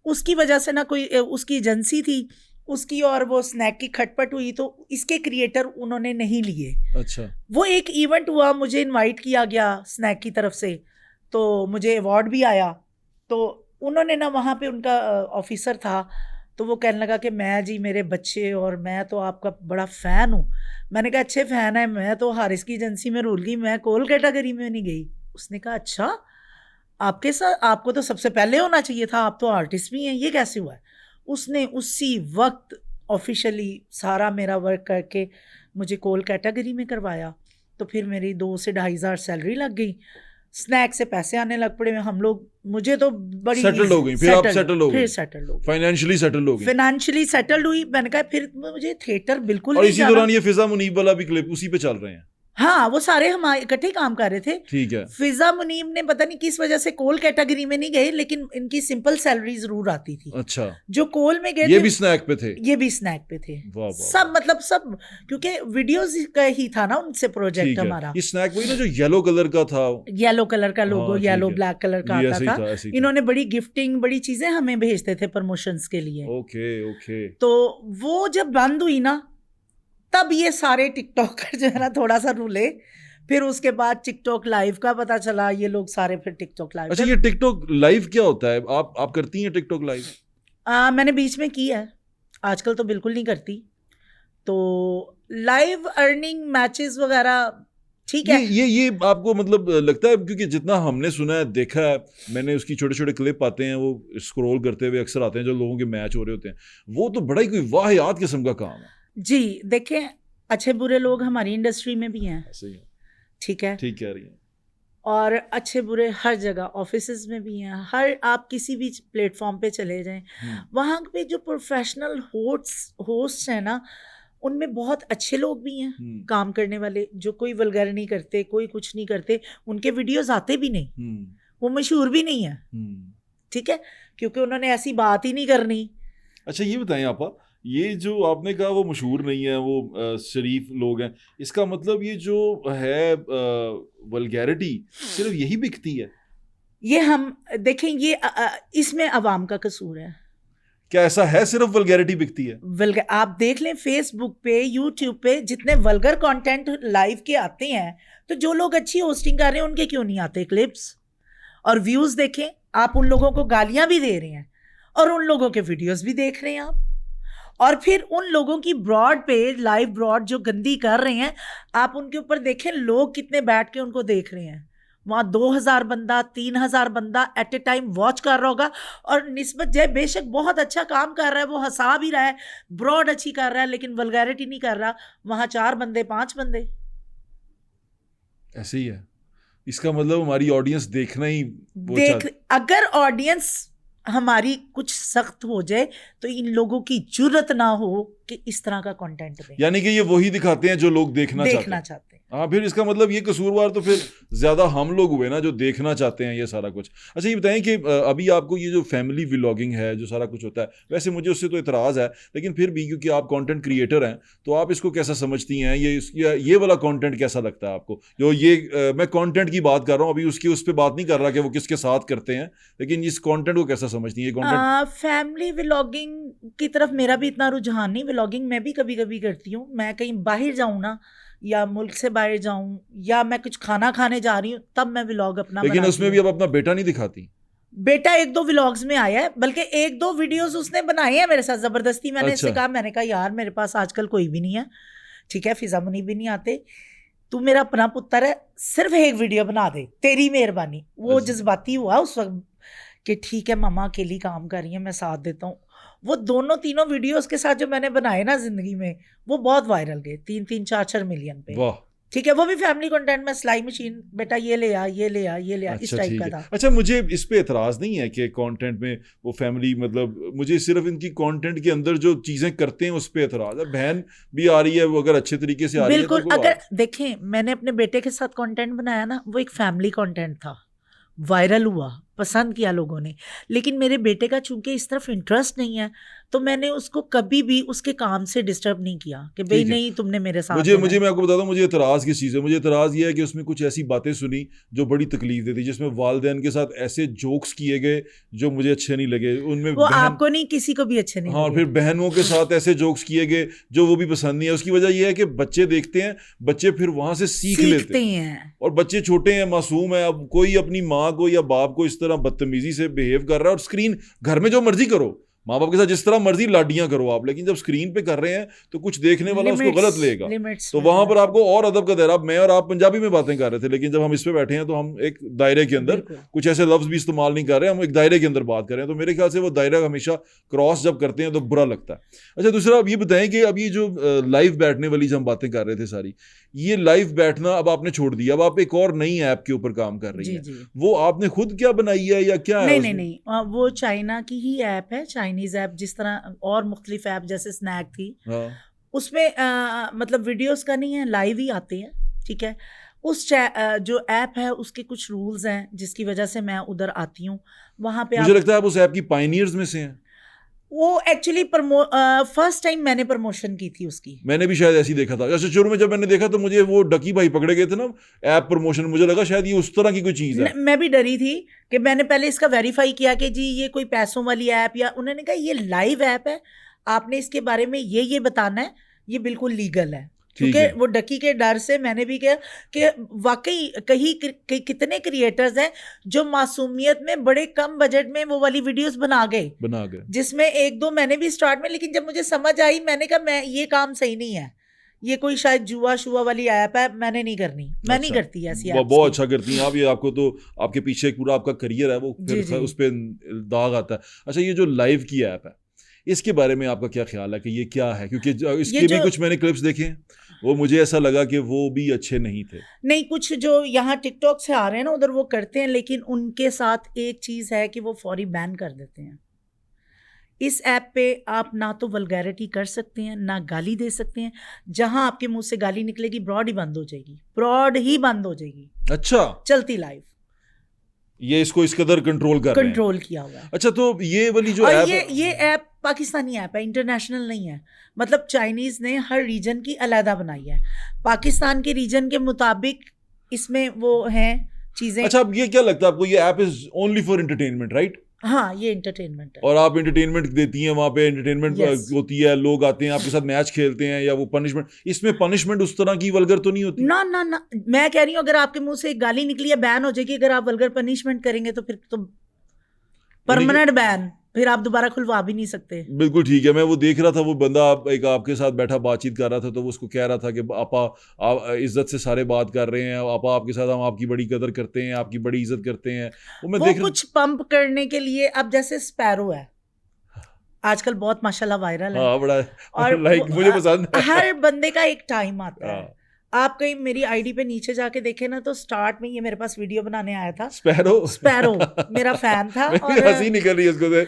उसकी वजह से ना कोई उसकी एजेंसी थी उसकी, और वो स्नैक की खटपट हुई तो इसके क्रिएटर उन्होंने नहीं लिए। अच्छा, वो एक इवेंट हुआ, मुझे इनवाइट किया गया स्नैक की तरफ से, तो मुझे अवार्ड भी आया। तो उन्होंने ना वहाँ पे उनका ऑफिसर था, तो वो कहने लगा कि मैं जी मेरे बच्चे और मैं तो आपका बड़ा फ़ैन हूँ। मैंने कहा अच्छे फ़ैन है, मैं तो हारिस की एजेंसी में रूल गई, मैं कोल कैटेगरी में नहीं गई। उसने कहा अच्छा, आपके साथ आपको तो सबसे पहले होना चाहिए था, आप तो आर्टिस्ट भी हैं, ये कैसे हुआ है? उसने उसी वक्त ऑफिशियली सारा मेरा वर्क करके मुझे कोल कैटेगरी में करवाया। तो फिर मेरी 2,000 से 2,500 सैलरी लग गई। स्नैक से पैसे आने लग पड़े। हम लोग, मुझे तो बड़ी सेटल्ड हो गई। फिर आप सेटल हो गई, फिर सेटल हो गई, फाइनेंशियली सेटल हो गई। फाइनेंशियली सेटल्ड हुई। मैंने कहा फिर मुझे थिएटर बिल्कुल और नहीं इसी जाना। दौरान ये फिजा मुनीब वाला भी क्लिप उसी पे चल रहे हैं। हाँ, वो सारे हम इकट्ठे काम कर रहे थे। ठीक है। फिजा मुनीब ने पता नहीं किस वजह से कोल कैटेगरी में नहीं गए, लेकिन इनकी सिंपल सैलरी जरूर आती थी। अच्छा, जो कोल में गए ये थे भी स्नैक पे थे। ये भी स्नैक पे थे। वाह वाह सब मतलब सब, क्योंकि वीडियोस का ही था ना उनसे प्रोजेक्ट ठीक है। हमारा। ये स्नैक वही ना जो येलो कलर का था? येलो कलर का लोगो, हाँ, ठीक येलो है। ब्लैक कलर का ये आता ऐसे ही था। था, ऐसे ही था। इन्होंने बड़ी गिफ्टिंग, बड़ी चीजें हमें भेजते थे प्रमोशंस के लिए। Okay okay. तो वो जब बंद हुई ना, तब ये सारे टिकटॉकर जो है ना थोड़ा सा रुले। फिर उसके बाद टिकटॉक लाइव का पता चला, ये लोग सारे फिर टिकटॉक लाइव। अच्छा, ये टिकटॉक लाइव क्या होता है? आप करती हैं टिकटॉक लाइव? मैंने बीच में की है, आजकल तो बिल्कुल नहीं करती। तो लाइव अर्निंग मैचेस वगैरह ठीक है। ये आपको मतलब लगता है? क्योंकि जितना हमने सुना है, देखा है मैंने, उसकी छोटे छोटे क्लिप आते हैं, वो स्क्रॉल करते हुए अक्सर आते हैं जो लोगों के मैच हो रहे होते हैं, वो तो बड़ा ही कोई वाहियात किस्म का काम है। जी देखें, अच्छे बुरे लोग हमारी इंडस्ट्री में भी हैं, ऐसे ही है। ठीक है, ठीक कह रही हैं। और अच्छे बुरे हर जगह, ऑफिसेज में भी हैं, हर आप किसी भी प्लेटफॉर्म पे चले जाएं, वहाँ पे जो प्रोफेशनल होस्ट हैं ना, उनमें बहुत अच्छे लोग भी हैं काम करने वाले, जो कोई वल्गर नहीं करते, कोई कुछ नहीं करते, उनके वीडियोस आते भी नहीं, वो मशहूर भी नहीं है, ठीक है, क्योंकि उन्होंने ऐसी बात ही नहीं करनी। अच्छा, ये बताएं आपा, ये जो आपने कहा वो मशहूर नहीं है, वो शरीफ लोग हैं, इसका मतलब ये जो है वल्गैरिटी सिर्फ यही बिकती है? ये हम देखें, ये इसमें अवाम का कसूर है। क्या ऐसा है सिर्फ वल्गैरिटी बिकती है? वल्गर आप देख लें, फेसबुक पे, यूट्यूब पे जितने वल्गर कंटेंट लाइव के आते हैं, तो जो लोग अच्छी होस्टिंग कर रहे हैं उनके क्यों नहीं आते क्लिप्स और व्यूज? देखें, आप उन लोगों को गालियां भी दे रहे हैं और उन लोगों के वीडियोस भी देख रहे हैं आप, और फिर उन लोगों की ब्रॉड पे लाइव ब्रॉड जो गंदी कर रहे हैं, आप उनके ऊपर देखें लोग कितने बैठ के उनको देख रहे हैं। वहां 2000 बंदा 3000 बंदा एट ए टाइम वॉच कर रहा होगा, और निस्बत जय बेशक बहुत अच्छा काम कर रहा है, वो हंसा भी रहा है, ब्रॉड अच्छी कर रहा है, लेकिन वल्गैरिटी नहीं कर रहा। वहां 4 बंदे 5 बंदे ऐसे ही है। इसका मतलब हमारी ऑडियंस देखना ही वो देख, अगर ऑडियंस हमारी कुछ सख्त हो जाए तो इन लोगों की जुर्रत ना हो कि इस तरह का कंटेंट दें, यानी कि ये वही दिखाते हैं जो लोग देखना चाहते हैं। हाँ, फिर इसका मतलब ये कसूरवार तो फिर ज्यादा हम लोग हुए ना, जो देखना चाहते हैं ये सारा कुछ। अच्छा ये बताएं कि अभी आपको ये जो फैमिली व्लॉगिंग है, जो सारा कुछ होता है, वैसे मुझे उससे तो इतराज़ है, लेकिन फिर भी क्योंकि आप कंटेंट क्रिएटर हैं तो आप इसको कैसा समझती हैं? ये वाला कंटेंट कैसा लगता है आपको? जो ये मैं कंटेंट की बात कर रहा हूँ, अभी उसकी उस पर बात नहीं कर रहा कि वो किसके साथ करते हैं, लेकिन इस कंटेंट को कैसा समझती हैं? कंटेंट फैमिली व्लॉगिंग की तरफ मेरा भी इतना रुझान नहीं। व्लॉगिंग मैं भी कभी कभी करती हूँ, मैं कहीं बाहर जाऊँ ना, या मुल्क से बाहर जाऊं, या मैं कुछ खाना खाने जा रही हूँ, तब मैं व्लॉग अपना लेकिन उसमें भी अब अपना बेटा नहीं दिखाती। बेटा 1-2 व्लॉग्स में आया है, बल्कि 1-2 वीडियोस उसने बनाए हैं मेरे साथ जबरदस्ती। मैंने इससे कहा, मैंने कहा यार मेरे पास आजकल कोई भी नहीं है, ठीक है, फिजा मुनी भी नहीं आते, तू मेरा अपना पुत्र है, सिर्फ एक वीडियो बना दे, तेरी मेहरबानी। वो जज्बाती हुआ उस वक्त कि ठीक है मामा अकेली काम कर रही है, मैं साथ देता हूँ। वो दोनों तीनों वीडियोस के साथ जो मैंने बनाए ना जिंदगी में, वो बहुत वायरल गए, 3-3 4-4 मिलियन पे। वाह, ठीक है, वो भी फैमिली कंटेंट में, सिलाई मशीन, बेटा ये ले आ, ये ले आ, ये ले आ, इस टाइप का था। अच्छा, मुझे इस पे एतराज नहीं है कि कंटेंट में वो फैमिली, मतलब मुझे सिर्फ इनकी कंटेंट के अंदर जो चीजें करते हैं उस पे एतराज है। बहन भी आ रही है, वो अगर अच्छे तरीके से आ रही है तो बिल्कुल। अगर देखें, मैंने अपने बेटे के साथ कंटेंट बनाया ना, वो एक फैमिली कंटेंट था, वायरल हुआ, पसंद किया लोगों ने, लेकिन मेरे बेटे का चूंकि इस तरफ इंटरेस्ट नहीं है, तो मैंने उसको कभी भी उसके काम से डिस्टर्ब नहीं किया कि भाई नहीं तुमने मेरे साथ। मुझे मैं आपको बताता हूँ, मुझे इतराज़ किस चीज़ है। मुझे इतराज़ ये है कि उसमें कुछ ऐसी बातें सुनी जो बड़ी तकलीफ देती, जिसमें वालिदैन के साथ ऐसे जोक्स किए गए जो मुझे अच्छे नहीं लगे। उनमें वो आपको नहीं, किसी को भी अच्छे नहीं। हाँ, और फिर बहनों के साथ ऐसे जोक्स किए गए जो वो भी पसंद नहीं है। उसकी वजह यह है कि बच्चे देखते हैं, बच्चे फिर वहां से सीख लेते हैं, और बच्चे छोटे हैं, मासूम है। अब कोई अपनी माँ को या बाप को इस तरह बदतमीजी से बिहेव कर रहा है, और स्क्रीन, घर में जो मर्जी करो, माँ बाप के साथ जिस तरह मर्जी लाडियां करो आप, लेकिन जब स्क्रीन पे कर रहे हैं तो कुछ देखने वाला उसको गलत लेगा। तो वहां पर आपको और अदब का दायरा। मैं और आप पंजाबी में बातें कर रहे थे, लेकिन जब हम इस पे बैठे हैं तो हम एक दायरे के अंदर, कुछ ऐसे लफ्ज भी इस्तेमाल नहीं कर रहे, हम एक दायरे के अंदर बात कर रहे हैं। तो मेरे ख्याल से वो दायरा हमेशा क्रॉस जब करते हैं तो बुरा लगता है। अच्छा, दूसरा अब ये बताएं कि अब ये जो लाइव बैठने वाली जो हम बातें कर रहे थे सारी, ये लाइव बैठना अब आपने छोड़ दिया, अब आप एक और नई ऐप के ऊपर काम कर रही है। वो आपने खुद क्या बनाई है या क्या है? नहीं, वो चाइना की ही ऐप है, चाइनीज ऐप, जिस तरह और मुख्तलिफ ऐप जैसे स्नैक थी। उसमें मतलब वीडियोस का नहीं है, लाइव ही आते हैं, ठीक है। उस जो ऐप है उसके कुछ रूल्स हैं जिसकी वजह से मैं उधर आती हूँ। वहाँ पे मुझे लगता है आप उस ऐप की पायनियर्स में से हैं। वो एक्चुअली फर्स्ट टाइम मैंने प्रमोशन की थी उसकी। मैंने भी शायद ऐसी देखा था। जैसे शुरू में जब मैंने देखा तो मुझे वो डकी भाई पकड़े गए थे ना, ऐप प्रमोशन, मुझे लगा शायद ये उस तरह की कोई चीज़ है। मैं भी डरी थी कि मैंने पहले इसका वेरीफाई किया कि जी ये कोई पैसों वाली ऐप, या उन्होंने कहा ये लाइव ऐप है, आपने इसके बारे में ये बताना है, ये बिल्कुल लीगल है। क्योंकि वो डकी के डर से मैंने भी किया कि वाकई कितने क्रिएटर्स हैं जो मासूमियत में बड़े कम बजट में वो वाली वीडियोस बना गए, जिसमें 1-2 मैंने भी स्टार्ट में, लेकिन जब मुझे समझ आई मैंने कहा मैं ये काम सही नहीं है, ये कोई शायद जुआ वाली ऐप है, मैंने नहीं करनी, मैं नहीं करती ऐसी ऐप। बहुत अच्छा करती हैं आप, ये आपको तो आपके पीछे एक पूरा आपका करियर है, वो फिर उस पर दाग आता है। अच्छा, ये जो लाइव की ऐप है, इसके बारे में आपका क्या ख्याल है कि ये क्या है? क्योंकि इसके भी कुछ मैंने क्लिप्स देखे हैं, वो मुझे ऐसा लगा कि वो भी अच्छे नहीं थे। नहीं, कुछ जो यहाँ टिकटॉक से आ रहे हैं ना, उधर वो करते हैं, लेकिन उनके साथ एक चीज़ है कि वो फौरी बैन कर देते हैं। इस ऐप पे आप ना तो वल्गैरिटी कर सकते हैं, ना गाली दे सकते हैं। जहां आपके मुंह से गाली निकलेगी, ब्रॉड ही बंद हो जाएगी, ब्रॉड ही बंद हो जाएगी। अच्छा, चलती लाइव। ये इसको इस कदर कंट्रोल किया हुआ है। अच्छा, तो ये वाली जो ऐप, ये ऐप पाकिस्तानी ऐप है, इंटरनेशनल नहीं है। मतलब चाइनीज ने हर रीजन की अलहदा बनाई है, पाकिस्तान के रीजन के मुताबिक इसमें वो हैं चीजें। अच्छा, अब ये क्या लगता है आपको, ये app is only for entertainment, right? हाँ, ये एंटरटेनमेंट है, और आप एंटरटेनमेंट देती हैं, वहाँ पे एंटरटेनमेंट होती है, लोग आते हैं आपके साथ मैच खेलते हैं, या वो पनिशमेंट, इसमें पनिशमेंट उस तरह की वल्गर तो नहीं होती? ना, मैं कह रही हूँ अगर आपके मुंह से एक गाली निकली है, बैन हो जाएगी। अगर आप वल्गर पनिशमेंट करेंगे तो फिर तो परमानेंट बैन। फिर आप दोबारा खुलवा भी नहीं सकते। बिल्कुल ठीक है। मैं वो देख रहा था, वो बंदा एक आपके साथ बैठा बातचीत कर रहा था, तो वो उसको कह रहा था कि आपा आप इज्जत से सारे बात कर रहे हैं, आपा आपके साथ हम आपकी बड़ी कदर करते हैं, आपकी बड़ी इज्जत करते हैं। मैं वो देख रहा कुछ पंप करने के लिए, अब जैसे स्पैरो है आजकल बहुत माशाल्लाह वायरल है, हाँ बड़ा और लाइक मुझे पसंद है। हर बंदे का एक टाइम आता है। हाँ, आप कहीं मेरी आईडी पे नीचे जाके देखे ना, तो स्टार्ट में ये मेरे पास वीडियो बनाने आया था, स्पैरो स्पैरो मेरा फैन था, मेरी और हंसी निकल रही है उसको से।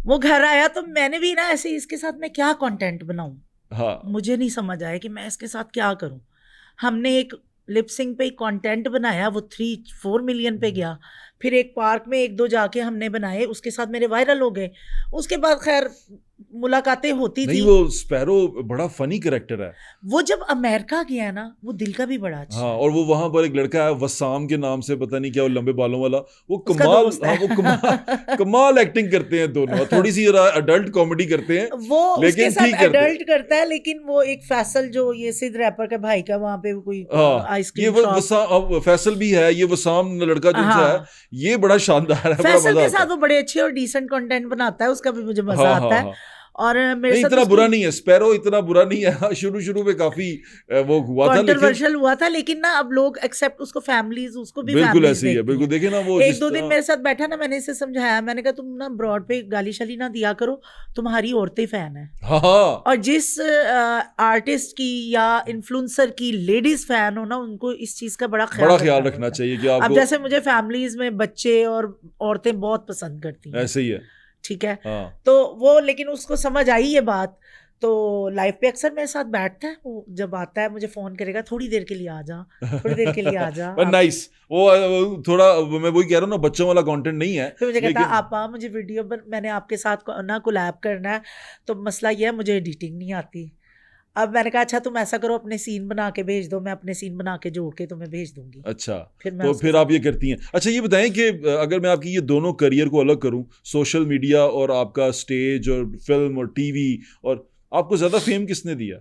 वो घर आया तो मैंने भी ना ऐसे इसके साथ मैं क्या कंटेंट बनाऊं, हाँ मुझे नहीं समझ आया कि मैं इसके साथ क्या करूं। हमने एक लिपसिंग पे कंटेंट बनाया, वो 3-4 मिलियन पे गया। फिर एक पार्क में 1-2 जाके हमने बनाए, उसके साथ मेरे वायरल हो गए। उसके बाद खैर मुलाकातें होती नहीं, थी। वो स्पैरो बड़ा फनी कैरेक्टर है। वो जब अमेरिका गया ना, वो दिल का भी बड़ा अच्छा हाँ, है। और वो वहां पर एक लड़का है वसाम के नाम से, पता नहीं क्या, वो लंबे बालों वाला, वो उसका कमाल, दोस्त हाँ है। वो कमाल कमाल एक्टिंग करते हैं दोनों। थोड़ी सी अडल्ट कॉमेडी करते हैं, वो उसके लेकिन साथ ठीक करते हैं। एडल्ट करता है, लेकिन वो एक फैसल जो ये सिद्ध रैपर का भाई का वहां पे कोई हाँ, ये आइसक्रीम वो शॉप, अब फैसल भी है, ये वसाम लड़का जिनसे है, हाँ ये बड़ा शानदार है, बड़ा फैसल मजा के आता साथ है। वो बड़े अच्छे और डिसेंट कंटेंट बनाता है, उसका भी मुझे मजा हाँ आता हाँ है। हाँ, और मेरे नहीं साथ इतना बुरा उसकी नहीं है स्पैरो, इतना बुरा नहीं है। शुरू शुरू में काफी वो हुआ था, लेकिन कंट्रोवर्शियल हुआ था, लेकिन ना अब लोग एक्सेप्ट, उसको फैमिलीज, उसको भी बिल्कुल फैमिलीज ऐसे ही है। देखती बिल्कुल हैं। देखिए ना, वो 1-2 दिन मेरे साथ बैठा ना, मैंने इसे समझाया, मैंने कहा तुम ना ब्रॉड पे गाली शाली ना दिया करो, तुम्हारी औरतें फैन है, हाँ हाँ और जिस आर्टिस्ट की या इन्फ्लुएंसर की लेडीज फैन हो ना, उनको इस चीज का बड़ा बड़ा ख्याल ख्याल रखना होता है। चाहिए कि अब आपको जैसे मुझे फैमिलीज में बच्चे और औरतें बहुत पसंद करती हैं, ऐसे ही है। ठीक है, हाँ तो वो, लेकिन उसको समझ आई ये बात, तो लाइफ पे अक्सर मेरे साथ बैठता है। वो जब आता है मुझे फोन करेगा, थोड़ी देर के लिए आ जा, थोड़ी देर के लिए आ जा पर आप। नाइस, वो थोड़ा मैं वही कह रहा हूँ ना, बच्चों वाला कंटेंट नहीं है, फिर मुझे कहता लेकिन आपा मुझे वीडियो मैंने आपके साथ ना कोलैब करना है, तो मसला ये है मुझे एडिटिंग नहीं आती। अब मैंने कहा अच्छा तुम ऐसा करो, अपने सीन बना के भेज दो, मैं अपने सीन बना के जोड़ के तुम्हें भेज दूंगी। अच्छा, फिर मैं तो उसके फिर साथ आप ये करती हैं। अच्छा ये बताएं कि अगर मैं आपकी ये दोनों करियर को अलग करूं, सोशल मीडिया और आपका स्टेज और फिल्म और टीवी, और आपको ज्यादा फेम किसने दिया?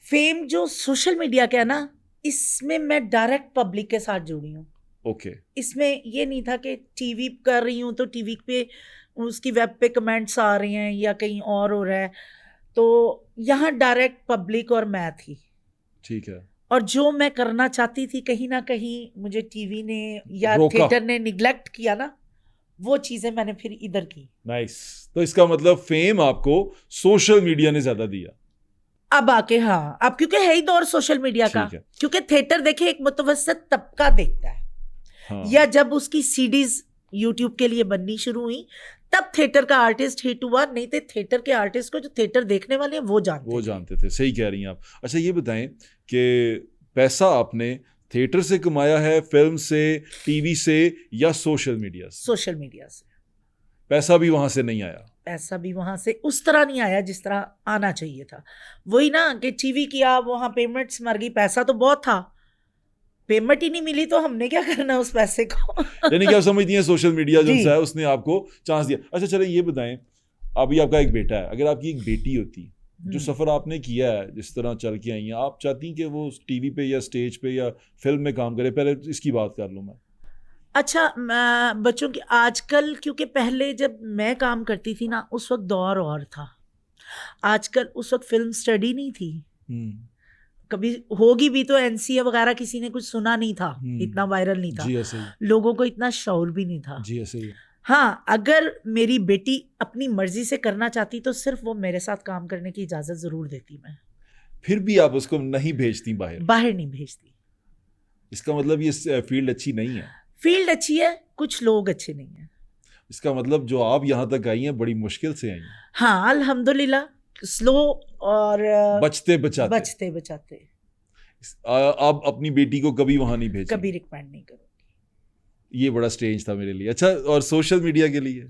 फेम जो सोशल मीडिया का है ना, इसमें मैं डायरेक्ट पब्लिक के साथ जुड़ी हूँ। ओके, इसमें ये नहीं था कि टीवी कर रही हूँ तो टीवी पे उसकी वेब पे कमेंट्स आ रहे हैं या कहीं और हो रहा है, तो यहाँ डायरेक्ट पब्लिक और मैं थी। ठीक है, और जो मैं करना चाहती थी कहीं ना कहीं मुझे टीवी ने या रोका। थिएटर ने निग्लेक्ट किया ना, वो चीजें मैंने फिर इधर की। नाइस। तो इसका मतलब फेम आपको सोशल मीडिया ने ज्यादा दिया। अब आके हाँ, अब क्योंकि है ही दौर सोशल मीडिया का, ठीक है, क्योंकि थिएटर देखे एक मुतवस्सित तबका देखता है, हाँ या जब उसकी सीडीज यूट्यूब के लिए बननी शुरू हुई तब थिएटर का आर्टिस्ट हिट हुआ, नहीं तो थिएटर के आर्टिस्ट को जो थिएटर देखने वाले हैं वो जानते थे। सही कह रही हैं आप। अच्छा ये बताएं कि पैसा आपने थिएटर से कमाया है, फिल्म से, टीवी से, या सोशल मीडिया से? सोशल मीडिया से। पैसा भी वहां से नहीं आया? पैसा भी वहां से उस तरह नहीं आया जिस तरह आना चाहिए था। वही ना कि टीवी किया, वहां पेमेंट्स मर गई, पैसा तो बहुत था, पेमेंट ही नहीं मिली, तो हमने क्या करना उस पैसे को। यानी क्या समझती हैं, सोशल मीडिया जो जी। है उसने आपको चांस दिया। अच्छा चले ये बताएं, अभी आपका एक बेटा है, अगर आपकी एक बेटी होती, जो सफ़र आपने किया है, जिस तरह चल के आई हैं, आप चाहती कि वो टीवी पे या स्टेज पे या फिल्म में काम करे? पहले इसकी बात कर लूँ मैं। अच्छा, बच्चों की आजकल, क्योंकि पहले जब मैं काम करती थी ना उस वक्त दौर और था, आजकल उस वक्त फिल्म स्टडी नहीं थी, कभी होगी भी तो एनसीए वगैरह किसी ने कुछ सुना नहीं था, इतना वायरल नहीं था, जी ऐसे ही, लोगों को इतना शौर भी नहीं था। जी ऐसे ही। हाँ, अगर मेरी बेटी अपनी मर्जी से करना चाहती तो सिर्फ वो मेरे साथ काम करने की इजाजत जरूर देती, मैं फिर भी आप उसको नहीं भेजती बाहर? बाहर नहीं भेजती। इसका मतलब ये फील्ड अच्छी नहीं है? फील्ड अच्छी है, कुछ लोग अच्छे नहीं है। इसका मतलब जो आप यहाँ तक आई हैं बड़ी मुश्किल से आई हैं। हाँ अल्हम्दुलिल्लाह, स्लो और बचते बचाते। आप अपनी बेटी को कभी वहां नहीं भेजी? कभी रिकमेंड नहीं करूँगी। ये बड़ा स्ट्रेंज था मेरे लिए। अच्छा, और सोशल मीडिया के लिए?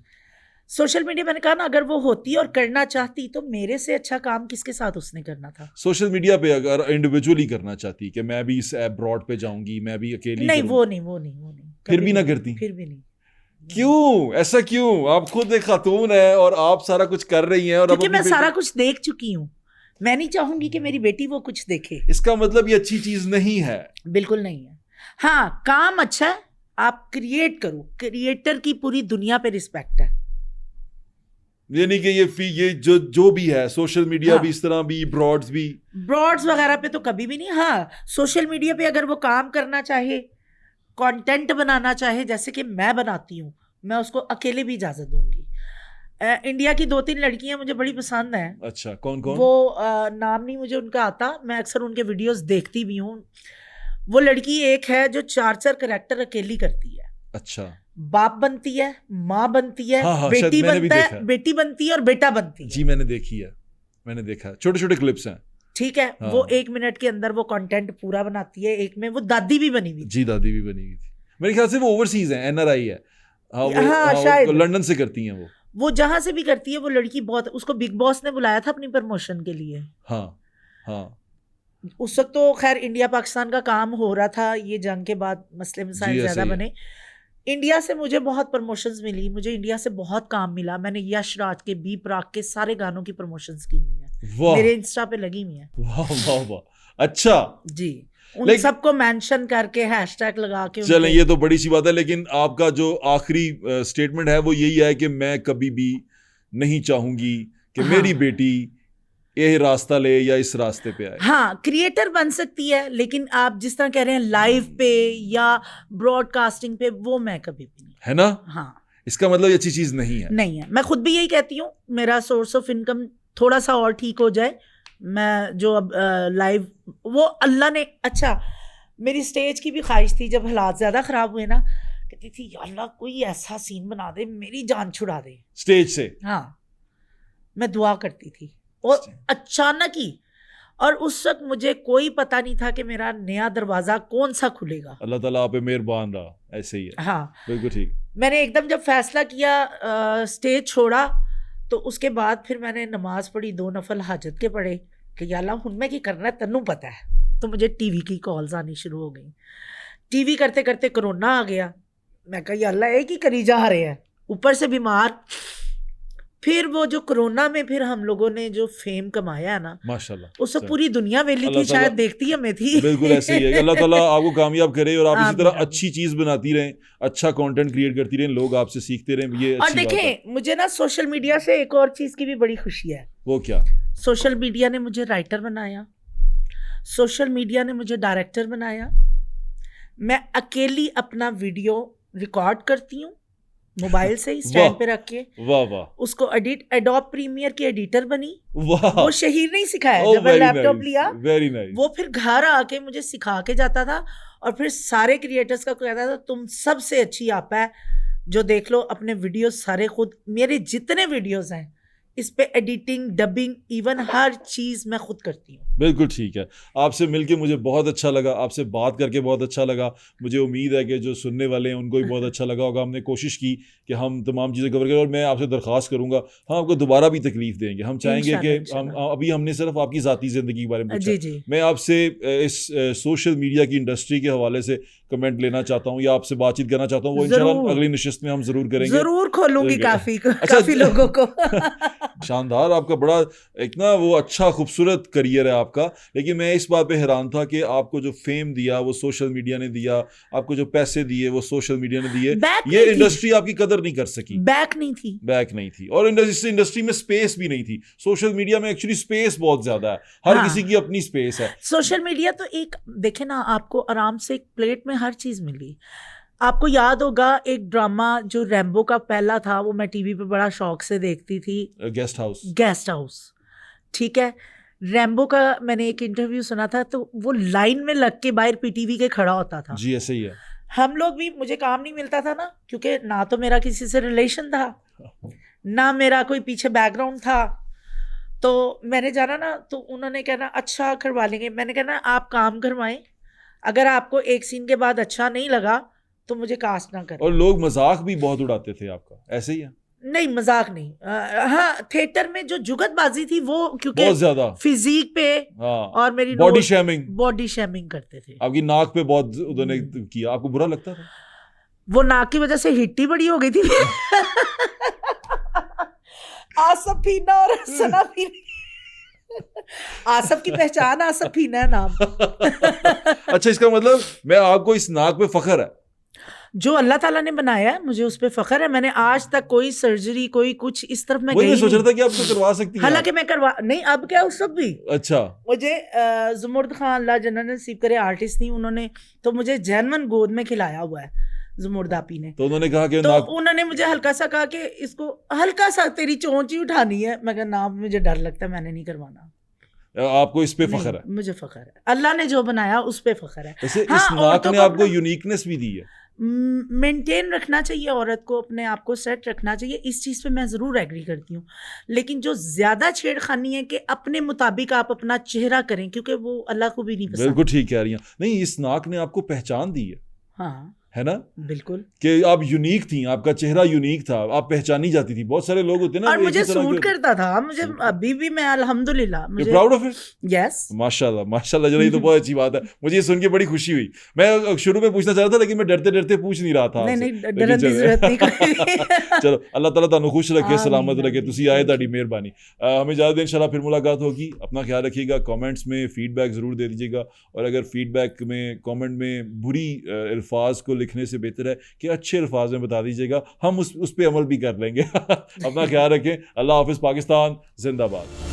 सोशल मीडिया मैंने कहा ना, अगर वो होती और करना चाहती तो मेरे से अच्छा काम किसके साथ उसने करना था। सोशल मीडिया पे अगर इंडिविजुअली करना चाहती कि मैं भी इस अब्रॉड पे जाऊंगी, मैं भी अकेली नहीं, करूंगी, वो नहीं फिर भी ना करती? फिर भी नहीं। क्यों? ऐसा क्यों? आप खुद एक खातून है और आप सारा कुछ कर रही हैं, और क्योंकि मैं सारा कुछ देख चुकी हूँ, मैं नहीं चाहूंगी कि मेरी बेटी वो कुछ देखे। इसका मतलब ये अच्छी चीज नहीं है? बिल्कुल नहीं है। हाँ, काम अच्छा है, आप क्रिएट करो, क्रिएटर की पूरी दुनिया पे रिस्पेक्ट है। यानी कि ये जो भी है सोशल मीडिया हाँ। भी इस तरह भी, ब्रॉड्स भी, ब्रॉड्स वगैरह पे तो कभी भी नहीं। हाँ, सोशल मीडिया पे अगर वो काम करना चाहे, कंटेंट बनाना चाहे, जैसे कि मैं बनाती हूँ, मैं उसको अकेले भी इजाजत दूंगी। इंडिया की 2-3 लड़कियां मुझे बड़ी पसंद हैं। अच्छा कौन कौन? वो नाम नहीं मुझे उनका आता, मैं अक्सर उनके वीडियोस देखती भी हूँ। वो लड़की एक है जो 4 कैरेक्टर अकेली करती है। अच्छा, बाप बनती है, माँ बनती है, हाँ, हाँ, बेटी शायद मैंने भी बनता देखा है, है। बेटी बनती है और बेटा बनती है। जी मैंने देखी है, मैंने देखा है, छोटे छोटे क्लिप्स हैं। ठीक है, हाँ। वो 1 मिनट के अंदर वो कंटेंट पूरा बनाती है। एक में वो दादी भी बनी हुई थी। जी दादी भी बनी हुई थी, मेरे ख्याल से वो ओवरसीज है, एनआरआई है। हाँ वो, हाँ, वो शायद। लंदन से करती हैं वो जहां से भी करती है वो लड़की बहुत, उसको बिग बॉस ने बुलाया था अपनी प्रमोशन के लिए। हाँ हाँ उस वक्त तो खैर इंडिया पाकिस्तान का काम हो रहा था, ये जंग के बाद मसले मसाइल जी, ज्यादा ऐसे ही है। बने। इंडिया से मुझे बहुत प्रमोशंस मिली, मुझे इंडिया से बहुत काम मिला। मैंने यश राज के, बी प्राक के सारे गानों की प्रमोशंस की हुई है, वाह मेरे इंस्टा पे लगी हुई है। वाह वाह वाह, अच्छा। जी, उन Like- सबको मेंशन करके हैशटैग लगा के चलें, उनके- ये तो बड़ी सी बात है, लेकिन आपका जो आखिरी स्टेटमेंट है वो यही है कि मैं कभी भी नहीं चाहूंगी कि हाँ। मेरी बेटी ये रास्ता ले या इस रास्ते पे आए। हाँ, क्रिएटर बन सकती है, लेकिन आप जिस तरह कह रहे हैं लाइव पे या ब्रॉडकास्टिंग पे, वो मैं कभी भी नहीं। है ना? हाँ, इसका मतलब ये अच्छी चीज नहीं है। नहीं है। मैं खुद भी यही कहती हूँ, मेरा सोर्स ऑफ इनकम थोड़ा सा और ठीक हो जाए। मैं जो अब लाइव, वो अल्लाह ने, अच्छा मेरी स्टेज की भी ख्वाहिश थी जब हालात ज्यादा खराब हुए ना, कहती थी या अल्लाह कोई ऐसा सीन बना दे, मेरी जान छुड़ा दे। स्टेज से हाँ, मैं दुआ करती थी। और अचानक ही, और उस वक्त मुझे कोई पता नहीं था कि मेरा नया दरवाजा कौन सा खुलेगा। अल्लाह ताला आप पे मेहरबान रहा, ऐसे ही है। हाँ, बिल्कुल ठीक। मैंने एकदम जब फैसला किया, स्टेज छोड़ा, तो उसके बाद फिर मैंने नमाज पढ़ी, 2 नफल हाजत के पढ़े कि या अल्लाह हुन में की करना है तन्नू पता है। तो मुझे टीवी की कॉल्स आनी शुरू हो गई। टीवी करते करते कोरोना आ गया। मैं कहा या अल्लाह एक ही करी जा रहे हैं, ऊपर से बीमार। फिर वो जो कोरोना में फिर हम लोगों ने जो फेम कमाया है ना, माशाल्लाह, उससे पूरी दुनिया वेली अल्लाह थी, शायद ताला- देखती हमें थी। बिल्कुल ऐसे ही है। अल्लाह ताला आपको कामयाब करे और आप इसी आमीन, तरह आमीन। अच्छी चीज बनाती रहें, अच्छा कंटेंट क्रिएट करती रहें, लोग आपसे सीखते रहें, ये और अच्छी बात है। देखें, मुझे ना सोशल मीडिया से एक और चीज की भी बड़ी खुशी है। वो क्या? सोशल मीडिया ने मुझे राइटर बनाया, सोशल मीडिया ने मुझे डायरेक्टर बनाया। मैं अकेली अपना वीडियो रिकॉर्ड करती हूँ मोबाइल से ही स्टैंड पे रख के, वाह वाह उसको एडोब प्रीमियर की एडिटर बनी। वाह, वो शहीर नहीं सिखाया, Oh, जब मैं very लैपटॉप nice, लिया very nice। वो फिर घर आके मुझे सिखा के जाता था, और फिर सारे क्रिएटर्स का कहता था तुम सबसे अच्छी आप है जो देख लो अपने वीडियोस सारे खुद, मेरे जितने वीडियोस हैं इस पे एडिटिंग, डबिंग, इवन हर चीज मैं खुद करती हूँ। बिल्कुल ठीक है। आपसे मिलके मुझे बहुत अच्छा लगा, आपसे बात करके बहुत अच्छा लगा। मुझे उम्मीद है कि जो सुनने वाले हैं उनको भी बहुत अच्छा लगा होगा। हमने कोशिश की कि हम तमाम चीज़ें कवर करें, और मैं आपसे दरख्वास्त करूंगा, हम आपको दोबारा भी तकलीफ देंगे। हम चाहेंगे कि हम इंशाल्लाह। अभी हमने सिर्फ आपकी ज़ाती ज़िंदगी के बारे में पूछा। जी जी, मैं आपसे इस सोशल मीडिया की इंडस्ट्री के हवाले से कमेंट लेना चाहता हूँ या आपसे बातचीत करना चाहता हूँ। वो इंशाल्लाह जरूर। अगली नशिस्त में हम ज़रूर करेंगे। जरूर खोलूंगी बिल्कुल। काफी लोगों को। शानदार, आपका बड़ा एक ना वो अच्छा खूबसूरत करियर है आपका। लेकिन मैं इस बात पे हैरान था कि आपको जो फेम दिया वो सोशल मीडिया ने दिया, आपको जो पैसे दिए वो सोशल मीडिया ने दिए। बैक ये नहीं थी, इंडस्ट्री आपकी कदर नहीं कर सकी, बैक नहीं थी। बैक नहीं थी, और इस इंडस्ट्री में स्पेस भी नहीं थी। सोशल मीडिया में एक्चुअली स्पेस बहुत ज्यादा है, हर हाँ। किसी की अपनी स्पेस है। सोशल मीडिया तो एक देखे ना, आपको आराम से एक प्लेट में हर चीज मिली। आपको याद होगा एक ड्रामा जो रैम्बो का पहला था, वो मैं टीवी पे बड़ा शौक से देखती थी, गेस्ट हाउस। Guest house. ठीक है, रैम्बो का मैंने एक इंटरव्यू सुना था, तो वो लाइन में लग के बाहर पीटीवी के खड़ा होता था। जी ऐसे ही है। हम लोग भी, मुझे काम नहीं मिलता था ना, क्योंकि ना तो मेरा किसी से रिलेशन था, ना मेरा कोई पीछे बैकग्राउंड था। तो मैंने जाना ना, तो उन्होंने कहना अच्छा करवा लेंगे। मैंने कहना आप काम करवाएं, अगर आपको एक सीन के बाद अच्छा नहीं लगा तो मुझे कास्ट ना करें। और लोग मजाक भी बहुत उड़ाते थे आपका, ऐसे ही है? नहीं, मजाक नहीं। हाँ, थिएटर में जो जुगतबाजी थी वो, क्योंकि बहुत ज्यादा फिजिक पे हाँ, और मेरी बॉडी शेमिंग, बॉडी शेमिंग करते थे। आपकी नाक पे बहुत उन्होंने किया, आपको बुरा लगता था? वो नाक की वजह से हिट्टी बड़ी हो गई थी। आसफ फीना और सना फीना। आसफ की पहचान आसफ फीना है नाम। अच्छा, इसका मतलब मैं आपको इस नाक पे फख्र है? जो अल्लाह ताला ने बनाया है मुझे उस पे फख्र है। मैंने आज तक कोई सर्जरी कोई कुछ इस तरफ मैं वही गई मैं सोच नहीं। रहा था कि आप तो करवा सकती हैं हालांकि मैं करवा नहीं, अब क्या उस वक्त भी अच्छा मुझे जुमुर्द खान अल्लाह जन्नत नसीब करे आर्टिस्ट थी, उन्होंने तो मुझे जैनवन गोद में खिलाया हुआ है जुमुर्द आपी ने। तो उन्होंने कहा कि तो नाक उन्होंने मुझे हल्का सा कहा कि इसको हल्का सा तेरी चोंच ही उठानी है। मैं कहा ना मुझे डर लगता है, मैंने नहीं करवाना। आपको इस पे नहीं, फख्र है? मुझे फख्र है, अल्लाह ने जो बनाया उस पे फख्र है। वैसे हाँ, इस नाक औरतों ने को आपको अपना- यूनिकनेस भी दी है। मेंटेन रखना चाहिए औरत को, अपने आप को सेट रखना चाहिए, इस चीज़ पे मैं ज़रूर एग्री करती हूँ। लेकिन जो ज़्यादा छेड़खानी है कि अपने मुताबिक आप अपना चेहरा करें, क्योंकि वो अल्लाह को भी नहीं पसंद। बिल्कुल ठीक कह रही हैं। नहीं, इस नाक ने आपको पहचान दी है हाँ है ना, बिल्कुल। कि आप यूनिक थी, आपका चेहरा यूनिक था, आप पहचानी जाती थी। बहुत सारे लोग होते हैं ना और वो एक मुझे ही तरह सूट के। करता था, मुझे सूट अभी भी मैं अल्हम्दुलिल्लाह मुझे प्राउड ऑफ इट? यस। माशाल्लाह माशाल्लाह, जरा ये तो बहुत अच्छी बात है। मुझे ये सुन के बड़ी खुशी हुई। मैं शुरू में पूछना चाह रहा था लेकिन मैं डरते डरते पूछ नहीं रहा था नहीं आपसे। नहीं, लेकिन डरन की चलो जरूरत नहीं कोई। चलो, अल्लाह ताला तुहानू खुश रखे, सलामत आमीन, रखे। आमीन, तुसी आए, thank ताड़ी you। मेहरबानी। हमें इजाज़त दें, इंशाल्लाह फिर मुलाकात होगी। अपना ख्याल रखिएगा। कमेंट्स में फीडबैक ज़रूर दे दीजिएगा, और अगर फीडबैक में कमेंट में बुरी अल्फाज को लिखने से बेहतर है कि अच्छे अल्फाज में बता दीजिएगा, हम उस पर अमल भी कर लेंगे। अपना ख्याल रखें। अल्लाह हाफिज़। पाकिस्तान जिंदाबाद।